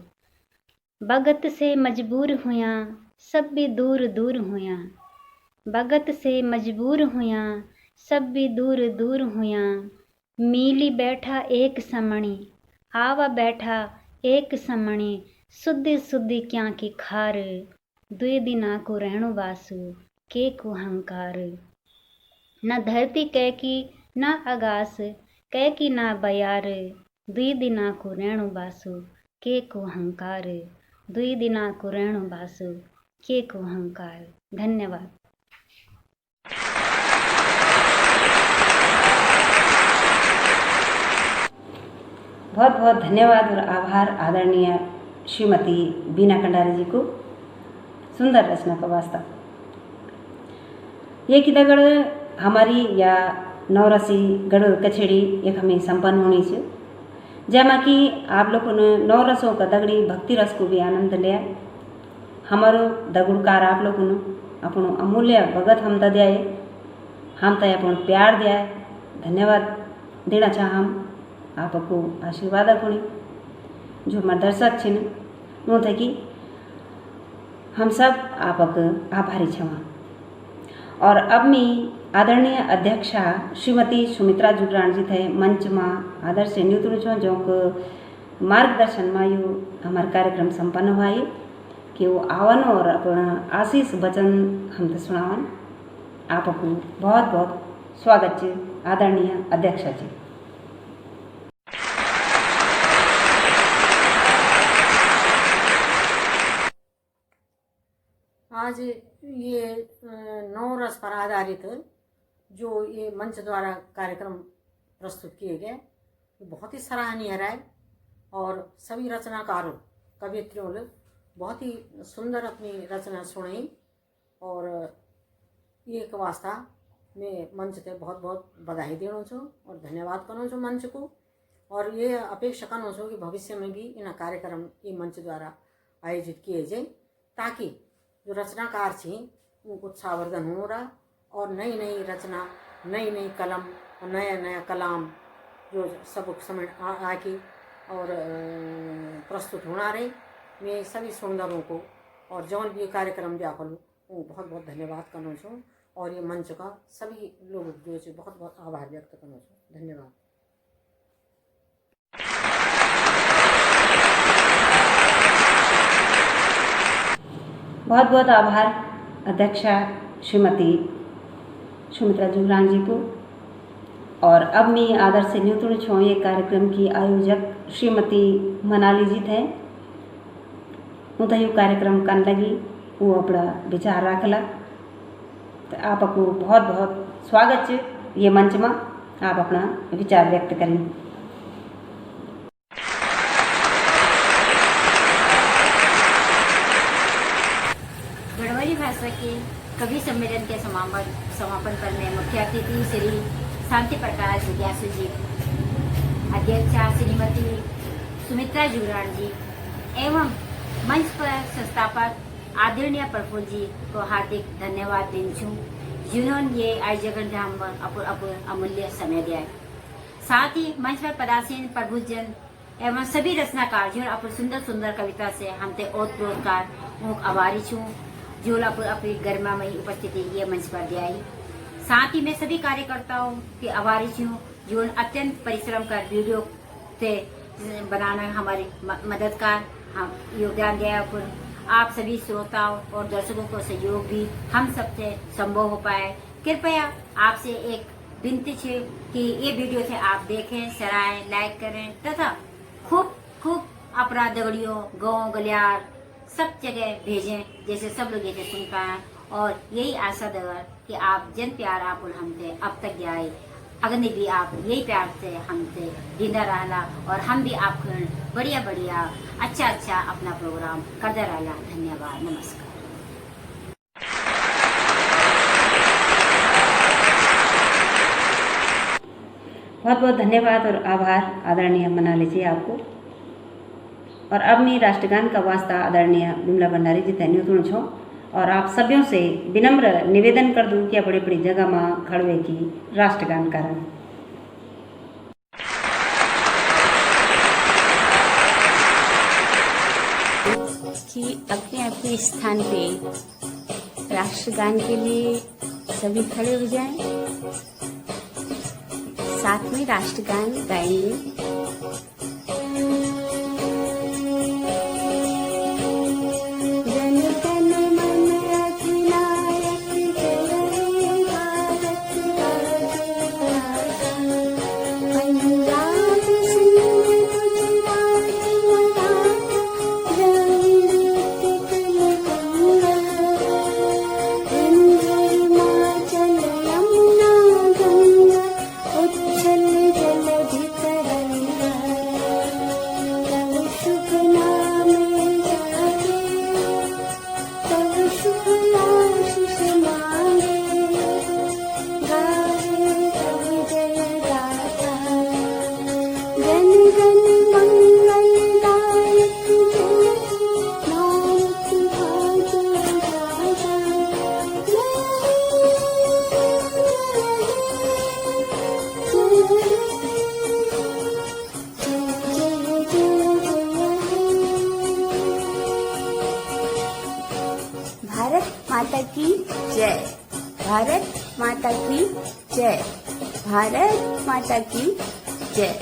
S13: भगत से मजबूर हुया, सब भी दूर दूर हुया। भगत से मजबूर हुया, सब भी दूर दूर हुया। मीली बैठा एक समणी, आवा बैठा एक समणी। सुधि सुधि क्या की खार। दुई दिना को रेणु बासु, के को हंकार। न धरती कै की न आगास, कै की न बयार। दुई दिना को रेणु बासु, के को हंकार। दुई दिना को रेणु बासु, के को हंकार। धन्यवाद।
S2: बहुत बहुत धन्यवाद और आभार आदरणीय श्रीमती बीना कंडारी जी को सुंदर रचना का वास्ता। ये की दगड़ हमारी या नौरसी गढ़ कछेड़ी एक हमें संपन्न होनी चाहिए, जैमा कि आप लोगों ने नौ रसों का दगड़ी भक्ति रस को भी आनंद लिया। हमारो दगुड़कार आप लोगों ने अपनो अमूल्य भगत हम दिया, हम तय अपन प्यार दिया, धन्यवाद देना चाह हम आपको आशीर्वाद कोणी जो हमारे दर्शक छिन वो थे कि हम सब आपक आभारी छवा। और अब मैं आदरणीय अध्यक्षा श्रीमती सुमित्रा जुगराण जी थे मंच में आदर से न्यूतन छो, जो मार्गदर्शन में यो हमारा कार्यक्रम संपन्न हुआ है कि वो आवन और अपना आशीष वचन हम तो सुनावन। आपको बहुत बहुत स्वागत है आदरणीय अध्यक्षा जी।
S6: आज ये नौ रस पर आधारित जो ये मंच द्वारा कार्यक्रम प्रस्तुत किए गए बहुत ही सराहनीय रहा है और सभी रचनाकारों कवित्रियों ने बहुत ही सुंदर अपनी रचना सुनाई और एक वास्ता मैं मंच से बहुत बहुत बधाई देना छो और धन्यवाद करना छो मंच को। और ये अपेक्षा करना छो कि भविष्य में भी इन कार्यक्रम ये मंच द्वारा आयोजित किए जाए ताकि जो रचनाकार थी उनको उत्साहवर्धन हो रहा और नई नई रचना, नई नई कलम और नया नया कलाम जो सब समय आके और प्रस्तुत होना रहे। मैं सभी सुंदरों को और जौन भी कार्यक्रम दिया खोलूँ वो बहुत बहुत धन्यवाद करना चाहूँ और ये मंच का सभी लोग जो है बहुत बहुत आभार व्यक्त करना चाहूँ। धन्यवाद।
S2: बहुत बहुत आभार अध्यक्षा श्रीमती सुमित्रा जुगरान जी को। और अब मैं आदर से न्यूतन छो ये कार्यक्रम की आयोजक श्रीमती मनाली जी थे उतयु कार्यक्रम करने लगी वो अपना विचार रखला। तो आपको बहुत बहुत स्वागत है ये मंच में, आप अपना विचार व्यक्त करें।
S1: गढ़वाली भाषा के कवि सम्मेलन के समापन पर में मुख्य अतिथि श्री शांति प्रकाश जिज्ञासु जी, अध्यक्षा श्रीमती सुमित्रा जुगरान जी एवं मंच पर संस्थापक आदरणीय प्रफुल्ल जी को हार्दिक धन्यवाद दें, जिन्होंने ये आयोजन हम अमूल्य समय दिया है। साथ ही मंच पर पदासीन प्रबुद्धजन एवं सभी रचनाकार जो अपन सुंदर सुंदर कविता से हमते ओत प्रोत्कार आभारी छूँ, जो अपनी गरिमामयी उपस्थिति ये मंच पर दियाई। साथ ही मैं सभी कार्यकर्ताओं की आभारी हूँ जो अत्यंत परिश्रम कर वीडियो से बनाना हमारी मददगार हम योगदान दिया। आप सभी श्रोताओं और दर्शकों को सहयोग भी हम सबसे संभव हो पाए। कृपया आपसे एक विनती है कि ये वीडियो से आप देखें, सराहें, लाइक करें तथा खूब खूब अपना दगड़ियों गाँव गलियार सब जगह भेजें, जैसे सब लोग ये सुन पाए। और यही आशा दगर कि आप जन प्यार आप हमसे अब तक जाए, अगर भी आप यही प्यार से हमसे जिंदा रहला और हम भी आपको बढ़िया बढ़िया अच्छा अच्छा अपना प्रोग्राम करते रहला। धन्यवाद, नमस्कार।
S2: बहुत बहुत धन्यवाद और आभार आदरणीय मना लीजिए आपको। और अब मैं राष्ट्रगान का वास्ता आदरणीय विमला भंडारी जी तैन्यू तुण छो और आप सभी से विनम्र निवेदन कर दूं कि बड़ी बड़ी जगह में खड़वे की राष्ट्रगान करें।
S4: कि अपने अपने स्थान पे राष्ट्रगान के लिए सभी खड़े हो जाएं, साथ में राष्ट्रगान गाएंगे। माता की जय, भारत माता की जय, भारत माता की जय।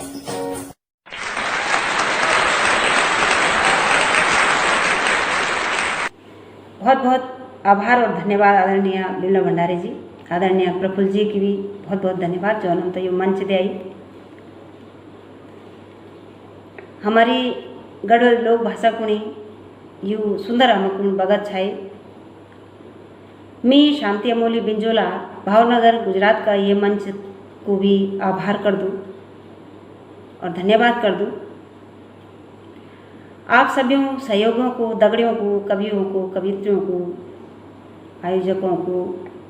S2: बहुत बहुत आभार और धन्यवाद आदरणीय विमला भंडारी जी, आदरणीय प्रफुल्ल जी की भी बहुत बहुत धन्यवाद जो हम तो ये मंच दे आई। हमारी गढ़वाली लोक भाषा कुणी यू सुंदर हमकुण बगत छाई। मैं शांति अमोली बिंजोला भावनगर गुजरात का ये मंच को भी आभार कर दूं और धन्यवाद कर दूं। आप सभी सहयोगियों को, दगड़ियों को, कवियों को, कवित्रियों को, आयोजकों को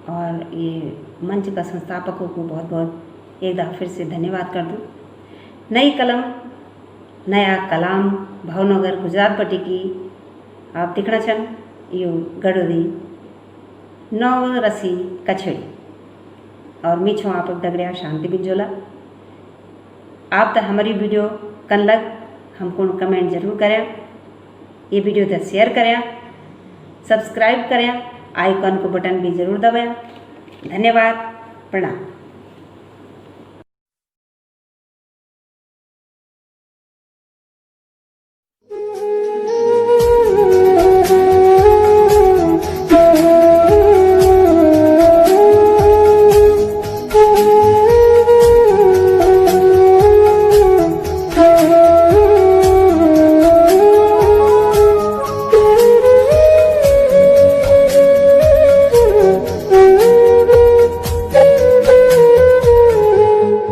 S2: और ये मंच का संस्थापकों को बहुत बहुत एक बार फिर से धन्यवाद कर दूं। नई कलम नया कलाम भावनगर गुजरात पट्टी की आप दिखना छन यो गढ़वाली नव रसी कछड़ी और मैं छो आप दगड़िया शांति बिंजोला। आप तो हमारी वीडियो कन लग हमको कमेंट जरूर करें, ये वीडियो तो शेयर करें, सब्सक्राइब करें, आइकॉन को बटन भी जरूर दबाएं। धन्यवाद, प्रणाम।